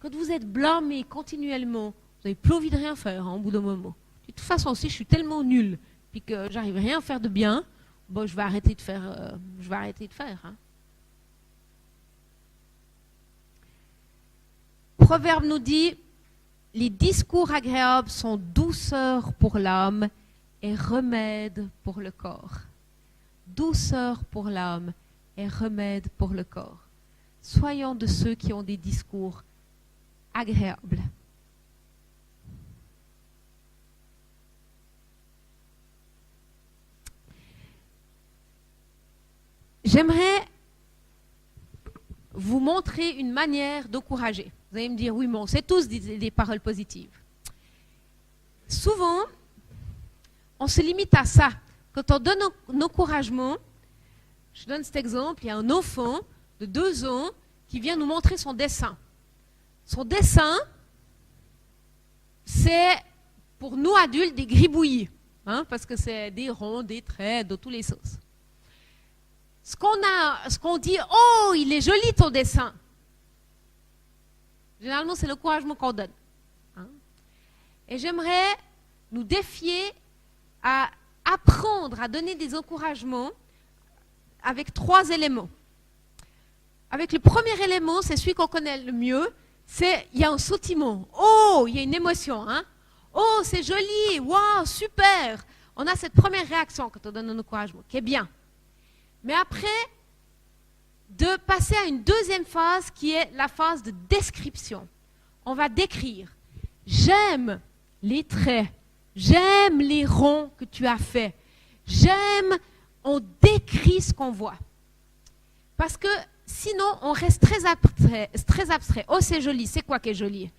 Quand vous êtes blâmé continuellement, vous n'avez plus envie de rien faire au bout d'un moment. De toute façon, si je suis tellement nulle puis que j'arrive rien à faire de bien, bon, je vais arrêter de faire. Proverbe nous dit, les discours agréables sont douceur pour l'âme et remède pour le corps. Douceur pour l'âme et remède pour le corps. Soyons de ceux qui ont des discours agréables. J'aimerais vous montrer une manière d'encourager. Vous allez me dire, oui, mais on sait tous des paroles positives. Souvent, on se limite à ça. Quand on donne un encouragement, je donne cet exemple, il y a un enfant de 2 ans qui vient nous montrer son dessin. Son dessin, c'est pour nous adultes des gribouillis, parce que c'est des ronds, des traits, de tous les sens. Ce qu'on dit, oh, il est joli ton dessin. Généralement, c'est l'encouragement qu'on donne. Et j'aimerais nous défier à apprendre à donner des encouragements avec 3 éléments. Avec le premier élément, c'est celui qu'on connaît le mieux, c'est il y a un sentiment. Oh, il y a une émotion. Oh, c'est joli, waouh, super. On a cette première réaction quand on donne un encouragement, qui est bien. Mais après, de passer à une deuxième phase qui est la phase de description. On va décrire. J'aime les traits. J'aime les ronds que tu as faits. J'aime, on décrit ce qu'on voit. Parce que sinon, on reste très abstrait. Oh, c'est joli. C'est quoi qui est joli?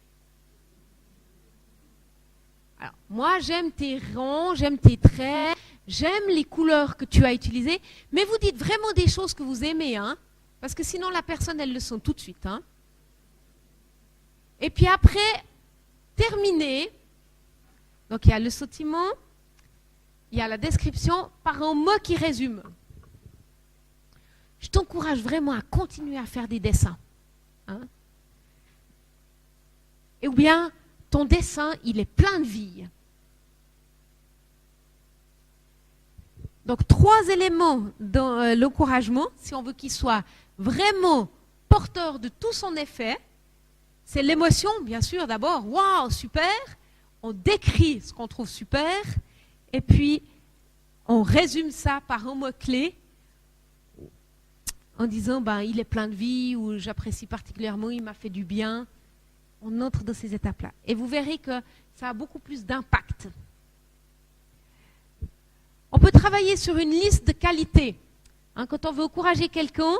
Alors, moi, j'aime tes ronds, j'aime tes traits, j'aime les couleurs que tu as utilisées, mais vous dites vraiment des choses que vous aimez, hein, parce que sinon la personne, elle le sent tout de suite. Hein. Et puis après, terminer, donc il y a le sentiment, il y a la description par un mot qui résume. Je t'encourage vraiment à continuer à faire des dessins. Hein. Et ou bien, ton dessin, il est plein de vie. Donc, 3 éléments dans l'encouragement, si on veut qu'il soit vraiment porteur de tout son effet, c'est l'émotion, bien sûr, d'abord. Waouh, super! On décrit ce qu'on trouve super, et puis on résume ça par un mot-clé, en disant, ben, il est plein de vie, ou j'apprécie particulièrement, il m'a fait du bien. On entre dans ces étapes-là. Et vous verrez que ça a beaucoup plus d'impact. On peut travailler sur une liste de qualités. Hein, quand on veut encourager quelqu'un,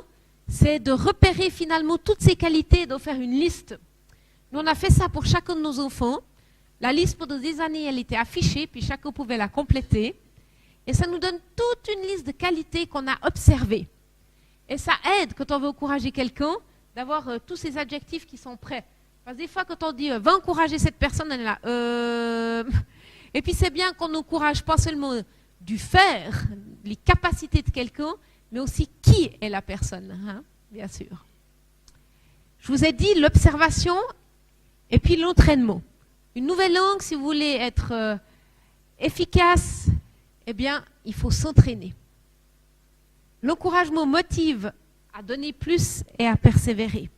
c'est de repérer finalement toutes ses qualités et d'en faire une liste. Nous, on a fait ça pour chacun de nos enfants. La liste, pendant des années, elle était affichée, puis chacun pouvait la compléter. Et ça nous donne toute une liste de qualités qu'on a observées. Et ça aide, quand on veut encourager quelqu'un, d'avoir tous ces adjectifs qui sont prêts. Parce que des fois, quand on dit « va encourager cette personne », elle est là « Et puis c'est bien qu'on n'encourage pas seulement du faire, les capacités de quelqu'un, mais aussi qui est la personne, hein, bien sûr. Je vous ai dit l'observation et puis l'entraînement. Une nouvelle langue, si vous voulez être efficace, eh bien, il faut s'entraîner. L'encouragement motive à donner plus et à persévérer.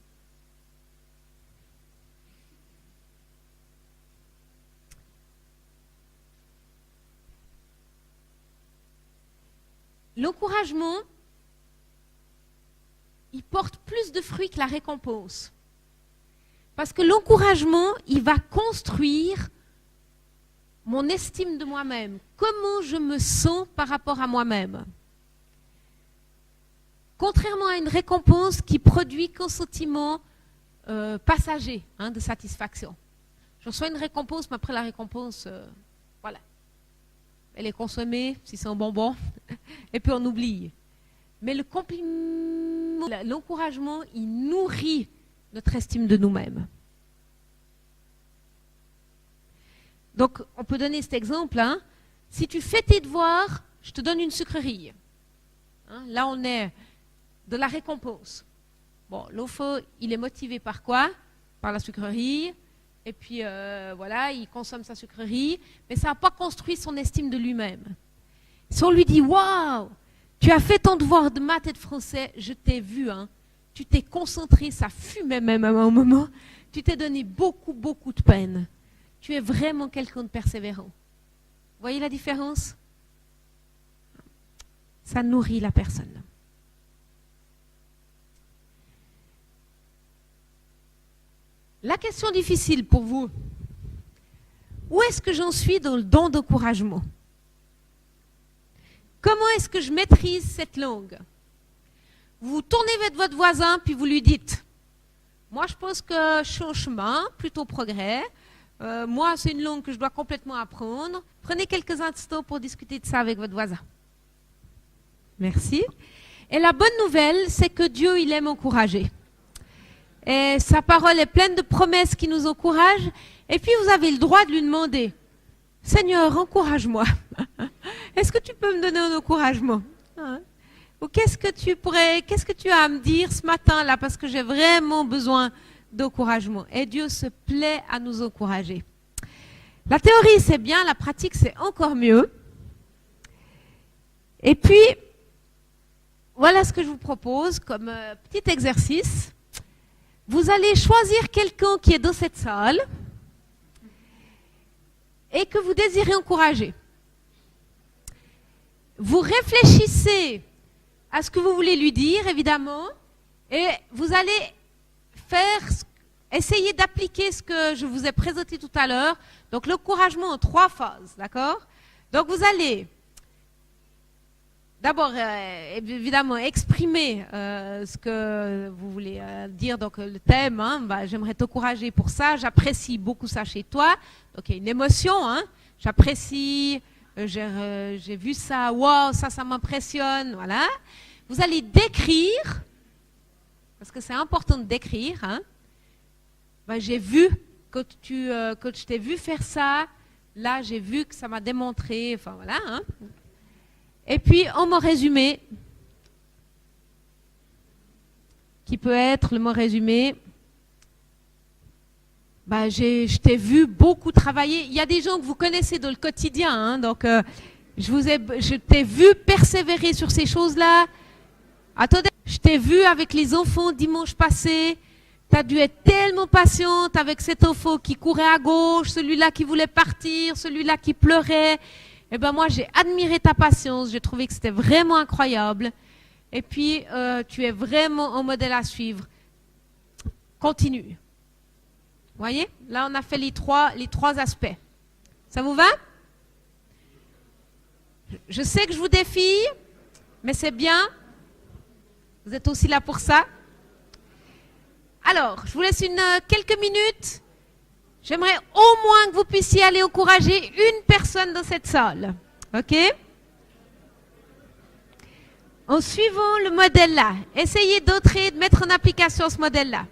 L'encouragement, il porte plus de fruits que la récompense. Parce que l'encouragement, il va construire mon estime de moi-même. Comment je me sens par rapport à moi-même. Contrairement à une récompense qui produit qu'un sentiment passager, hein, de satisfaction. Je reçois une récompense, mais après la récompense, voilà. Elle est consommée, si c'est un bonbon, et puis on oublie. Mais le compliment, l'encouragement, il nourrit notre estime de nous-mêmes. Donc, on peut donner cet exemple. Hein. Si tu fais tes devoirs, je te donne une sucrerie. Hein, là, on est de la récompense. Bon, l'enfant, il est motivé par quoi? Par la sucrerie. Et puis, voilà, il consomme sa sucrerie. Mais ça n'a pas construit son estime de lui-même. Si on lui dit, waouh, tu as fait ton devoir de maths et de français, je t'ai vu, hein. Tu t'es concentré, ça fumait même à un moment. Tu t'es donné beaucoup, beaucoup de peine. Tu es vraiment quelqu'un de persévérant. Vous voyez la différence? Ça nourrit la personne. La question difficile pour vous, où est-ce que j'en suis dans le don d'encouragement? Comment est-ce que je maîtrise cette langue? Vous tournez vers votre voisin, puis vous lui dites, moi je pense que je suis en chemin, plutôt progrès, moi c'est une langue que je dois complètement apprendre. Prenez quelques instants pour discuter de ça avec votre voisin. Merci. Et la bonne nouvelle, c'est que Dieu, il aime encourager. Et sa parole est pleine de promesses qui nous encouragent. Et puis vous avez le droit de lui demander, Seigneur, encourage-moi. Est-ce que tu peux me donner un encouragement? Hein? Ou qu'est-ce que tu as à me dire ce matin-là, parce que j'ai vraiment besoin d'encouragement. Et Dieu se plaît à nous encourager. La théorie, c'est bien, la pratique, c'est encore mieux. Et puis, voilà ce que je vous propose comme petit exercice. Vous allez choisir quelqu'un qui est dans cette salle et que vous désirez encourager. Vous réfléchissez à ce que vous voulez lui dire, évidemment, et vous allez essayer d'appliquer ce que je vous ai présenté tout à l'heure. Donc, l'encouragement en 3 phases, d'accord? Donc, vous allez d'abord, évidemment, exprimer ce que vous voulez dire. Donc, le thème, hein, j'aimerais t'encourager pour ça. J'apprécie beaucoup ça chez toi. Donc, il y a une émotion. Hein. J'apprécie j'ai vu ça, wow, ça m'impressionne, voilà. Vous allez décrire, parce que c'est important de décrire, hein. Ben, j'ai vu que je t'ai vu faire ça, là j'ai vu que ça m'a démontré, enfin voilà, hein. Et puis un mot résumé, qui peut être le mot résumé. Ben, je t'ai vu beaucoup travailler. Il y a des gens que vous connaissez dans le quotidien, hein, donc je t'ai vu persévérer sur ces choses-là. Attendez, je t'ai vu avec les enfants dimanche passé. Tu as dû être tellement patiente avec cet enfant qui courait à gauche, celui-là qui voulait partir, celui-là qui pleurait. Eh ben moi, j'ai admiré ta patience. J'ai trouvé que c'était vraiment incroyable. Et puis, tu es vraiment un modèle à suivre. Continue. Vous voyez? Là, on a fait les trois aspects. Ça vous va? Je sais que je vous défie, mais c'est bien. Vous êtes aussi là pour ça. Alors, je vous laisse quelques minutes. J'aimerais au moins que vous puissiez aller encourager une personne dans cette salle. OK? En suivant le modèle-là, essayez d'entrer, de mettre en application ce modèle-là.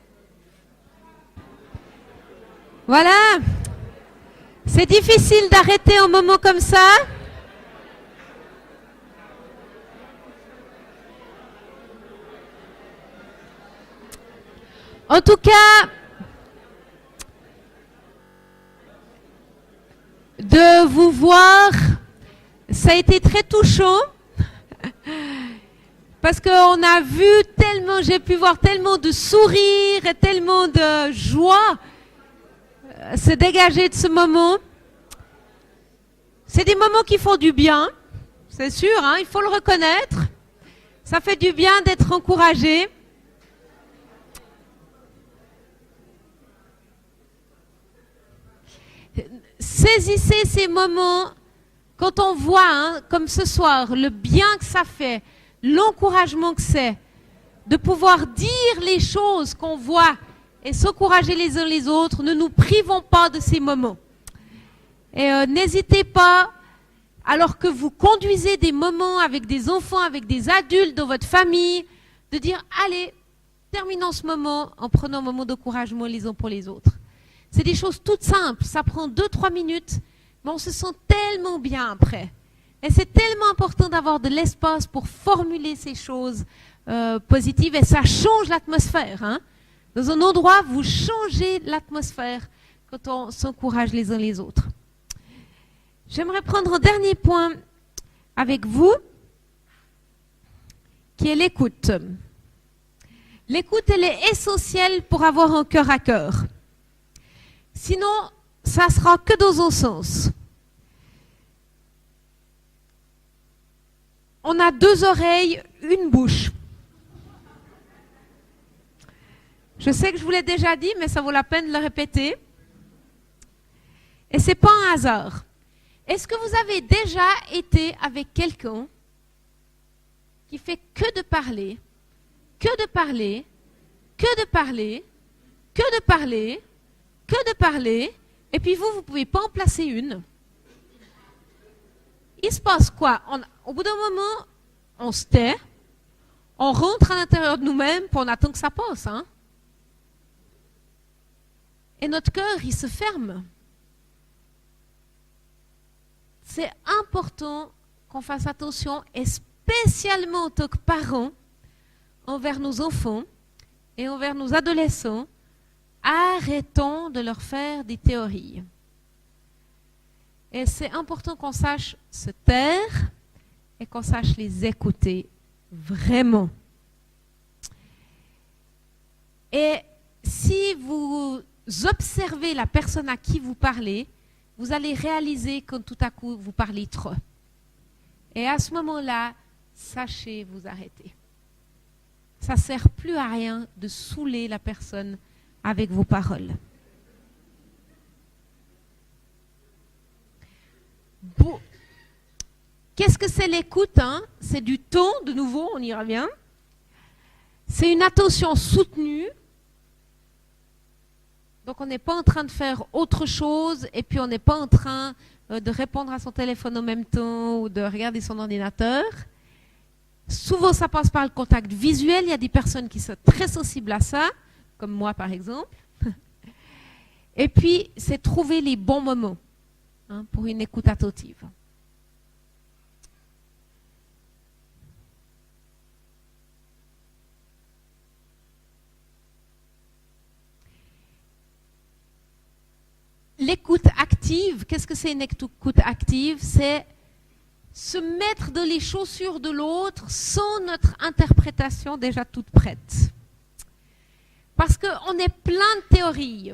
Voilà. C'est difficile d'arrêter un moment comme ça. En tout cas, de vous voir, ça a été très touchant. Parce qu'on a vu tellement, j'ai pu voir tellement de sourires et tellement de joie se dégager de ce moment. C'est des moments qui font du bien, c'est sûr, hein, il faut le reconnaître. Ça fait du bien d'être encouragé. Saisissez ces moments quand on voit, hein, comme ce soir, le bien que ça fait, l'encouragement que c'est, de pouvoir dire les choses qu'on voit et s'encourager les uns les autres. Ne nous privons pas de ces moments. Et n'hésitez pas, alors que vous conduisez des moments avec des enfants, avec des adultes dans votre famille, de dire, allez, terminons ce moment en prenant un moment d'encouragement les uns pour les autres. C'est des choses toutes simples, ça prend 2-3 minutes, mais on se sent tellement bien après. Et c'est tellement important d'avoir de l'espace pour formuler ces choses positives, et ça change l'atmosphère, hein. Dans un endroit, vous changez l'atmosphère quand on s'encourage les uns les autres. J'aimerais prendre un dernier point avec vous, qui est l'écoute. L'écoute, elle est essentielle pour avoir un cœur à cœur. Sinon, ça sera que dans un sens. On a 2 oreilles, une bouche. Je sais que je vous l'ai déjà dit, mais ça vaut la peine de le répéter. Et ce n'est pas un hasard. Est-ce que vous avez déjà été avec quelqu'un qui fait que de parler, que de parler, que de parler, que de parler, que de parler, et puis vous ne pouvez pas en placer une? Il se passe quoi? Au bout d'un moment, on se tait, on rentre à l'intérieur de nous-mêmes, puis on attend que ça passe, hein? Et notre cœur, il se ferme. C'est important qu'on fasse attention, et spécialement en tant que parents, envers nos enfants et envers nos adolescents. Arrêtons de leur faire des théories. Et c'est important qu'on sache se taire et qu'on sache les écouter vraiment. Et si vous observez la personne à qui vous parlez, vous allez réaliser quand tout à coup vous parlez trop. Et à ce moment-là, sachez vous arrêter. Ça ne sert plus à rien de saouler la personne avec vos paroles. Bon. Qu'est-ce que c'est l'écoute, hein? C'est du temps, de nouveau, on y revient. C'est une attention soutenue. Donc on n'est pas en train de faire autre chose, et puis on n'est pas en train de répondre à son téléphone en même temps ou de regarder son ordinateur. Souvent, ça passe par le contact visuel. Il y a des personnes qui sont très sensibles à ça, comme moi par exemple. Et puis, c'est trouver les bons moments pour une écoute attentive. L'écoute active, qu'est-ce que c'est une écoute active? C'est se mettre dans les chaussures de l'autre sans notre interprétation déjà toute prête. Parce qu'on est plein de théories.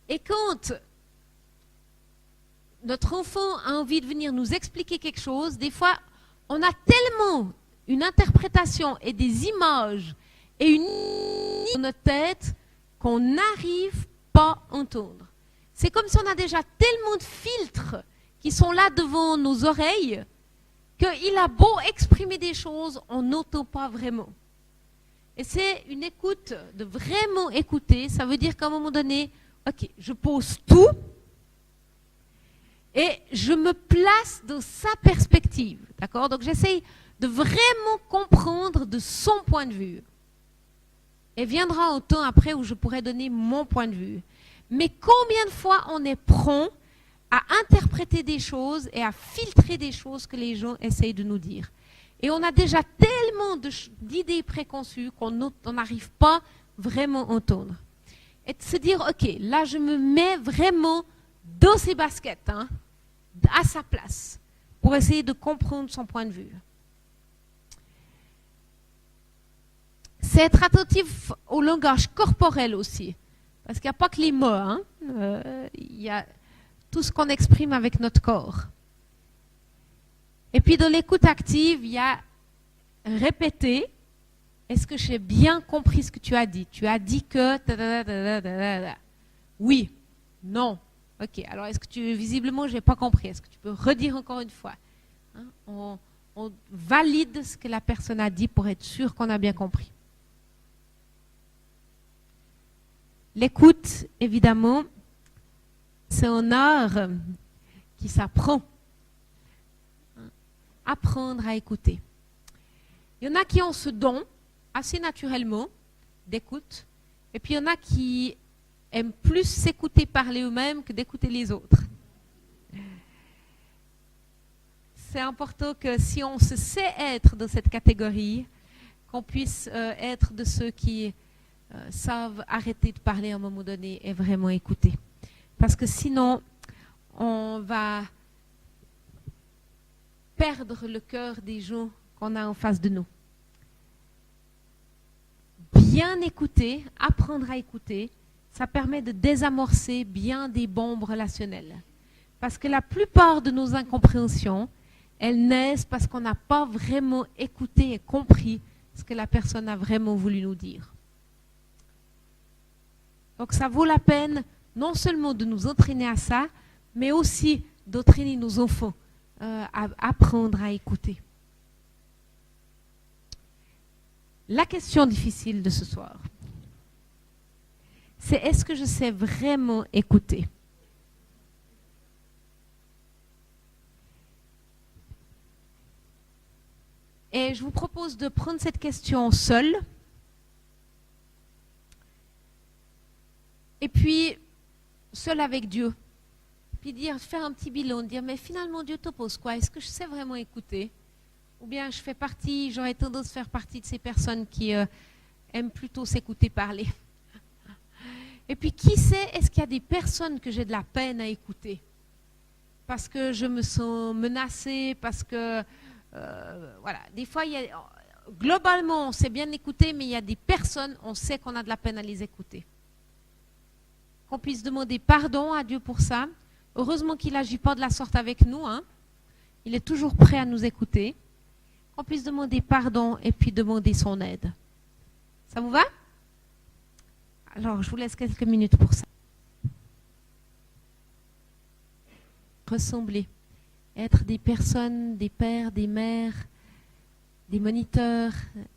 Et quand notre enfant a envie de venir nous expliquer quelque chose, des fois, on a tellement une interprétation et des images et une idée dans notre tête qu'on n'arrive pas à entendre. C'est comme si on a déjà tellement de filtres qui sont là devant nos oreilles qu'il a beau exprimer des choses, on n'entend pas vraiment. Et c'est une écoute, de vraiment écouter. Ça veut dire qu'à un moment donné, ok, je pose tout et je me place dans sa perspective. D'accord? Donc j'essaye de vraiment comprendre de son point de vue. Et viendra un temps après où je pourrai donner mon point de vue. Mais combien de fois on est prompt à interpréter des choses et à filtrer des choses que les gens essayent de nous dire. Et on a déjà tellement d'idées préconçues qu'on n'arrive pas vraiment à entendre. Et de se dire, ok, là je me mets vraiment dans ses baskets, à sa place, pour essayer de comprendre son point de vue. C'est être attentif au langage corporel aussi. Parce qu'il n'y a pas que les mots, il y a tout ce qu'on exprime avec notre corps. Et puis dans l'écoute active, il y a répéter. Est-ce que j'ai bien compris ce que tu as dit? Tu as dit que... Oui. Non. Ok. Alors est-ce que visiblement, je n'ai pas compris. Est-ce que tu peux redire encore une fois? On valide ce que la personne a dit pour être sûr qu'on a bien compris. L'écoute, évidemment, c'est un art qui s'apprend. Apprendre à écouter. Il y en a qui ont ce don, assez naturellement, d'écoute. Et puis il y en a qui aiment plus s'écouter parler eux-mêmes que d'écouter les autres. C'est important que si on se sait être dans cette catégorie, qu'on puisse être de ceux qui savent arrêter de parler à un moment donné et vraiment écouter. Parce que sinon, on va perdre le cœur des gens qu'on a en face de nous. Bien écouter, apprendre à écouter, ça permet de désamorcer bien des bombes relationnelles. Parce que la plupart de nos incompréhensions, elles naissent parce qu'on n'a pas vraiment écouté et compris ce que la personne a vraiment voulu nous dire. Donc ça vaut la peine non seulement de nous entraîner à ça, mais aussi d'entraîner nos enfants à apprendre à écouter. La question difficile de ce soir, c'est est-ce que je sais vraiment écouter? Et je vous propose de prendre cette question seule. Et puis, seul avec Dieu. Puis faire un petit bilan, dire, mais finalement, Dieu t'oppose quoi? Est-ce que je sais vraiment écouter? Ou bien j'aurais tendance à faire partie de ces personnes qui aiment plutôt s'écouter parler. Et puis, qui sait, est-ce qu'il y a des personnes que j'ai de la peine à écouter? Parce que je me sens menacée, parce que, voilà, des fois, globalement, on sait bien écouter, mais il y a des personnes, on sait qu'on a de la peine à les écouter. Qu'on puisse demander pardon à Dieu pour ça. Heureusement qu'il n'agit pas de la sorte avec nous. Il est toujours prêt à nous écouter. Qu'on puisse demander pardon et puis demander son aide. Ça vous va? Alors, je vous laisse quelques minutes pour ça. Ressembler. Être des personnes, des pères, des mères, des moniteurs,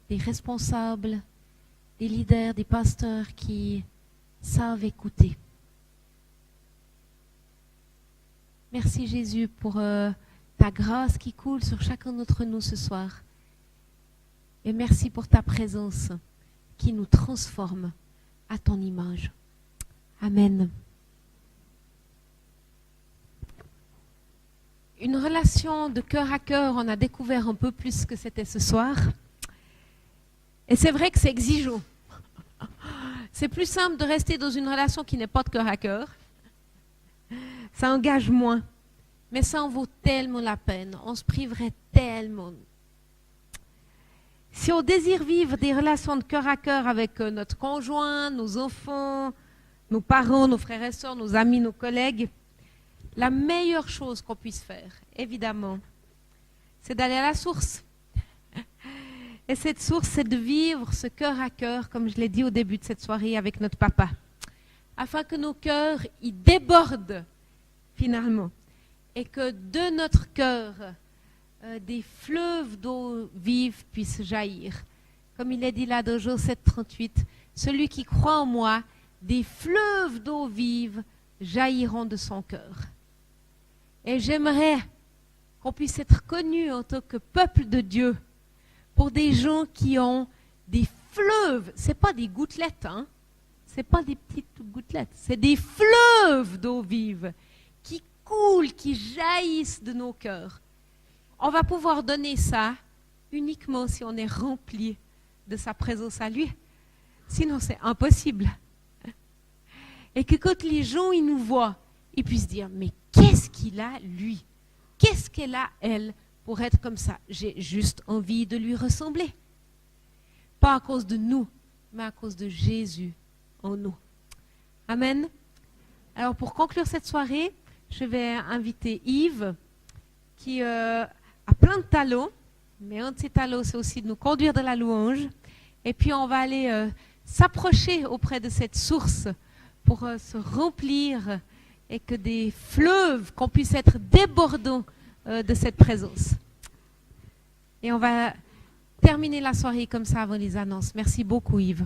des responsables, des leaders, des pasteurs qui savent écouter. Merci Jésus pour ta grâce qui coule sur chacun d'entre nous ce soir. Et merci pour ta présence qui nous transforme à ton image. Amen. Une relation de cœur à cœur, on a découvert un peu plus ce que c'était ce soir. Et c'est vrai que c'est exigeant. C'est plus simple de rester dans une relation qui n'est pas de cœur à cœur. Ça engage moins. Mais ça en vaut tellement la peine. On se priverait tellement. Si on désire vivre des relations de cœur à cœur avec notre conjoint, nos enfants, nos parents, nos frères et sœurs, nos amis, nos collègues, la meilleure chose qu'on puisse faire, évidemment, c'est d'aller à la source. Et cette source, c'est de vivre ce cœur à cœur, comme je l'ai dit au début de cette soirée avec notre papa, afin que nos cœurs y débordent finalement, et que de notre cœur, des fleuves d'eau vive puissent jaillir. Comme il est dit là dans Job 7,38, celui qui croit en moi, des fleuves d'eau vive jailliront de son cœur. Et j'aimerais qu'on puisse être connus en tant que peuple de Dieu pour des gens qui ont des fleuves. C'est pas des gouttelettes, hein? C'est pas des petites gouttelettes. C'est des fleuves d'eau vive qui coulent, qui jaillissent de nos cœurs. On va pouvoir donner ça uniquement si on est rempli de sa présence à lui. Sinon, c'est impossible. Et que quand les gens ils nous voient, ils puissent dire, mais qu'est-ce qu'il a, lui? Qu'est-ce qu'elle a, elle, pour être comme ça? J'ai juste envie de lui ressembler. Pas à cause de nous, mais à cause de Jésus en nous. Amen. Alors, pour conclure cette soirée, je vais inviter Yves, qui a plein de talents, mais un de ses talents, c'est aussi de nous conduire dans la louange. Et puis, on va aller s'approcher auprès de cette source pour se remplir et que des fleuves, qu'on puisse être débordants de cette présence. Et on va terminer la soirée comme ça avant les annonces. Merci beaucoup Yves.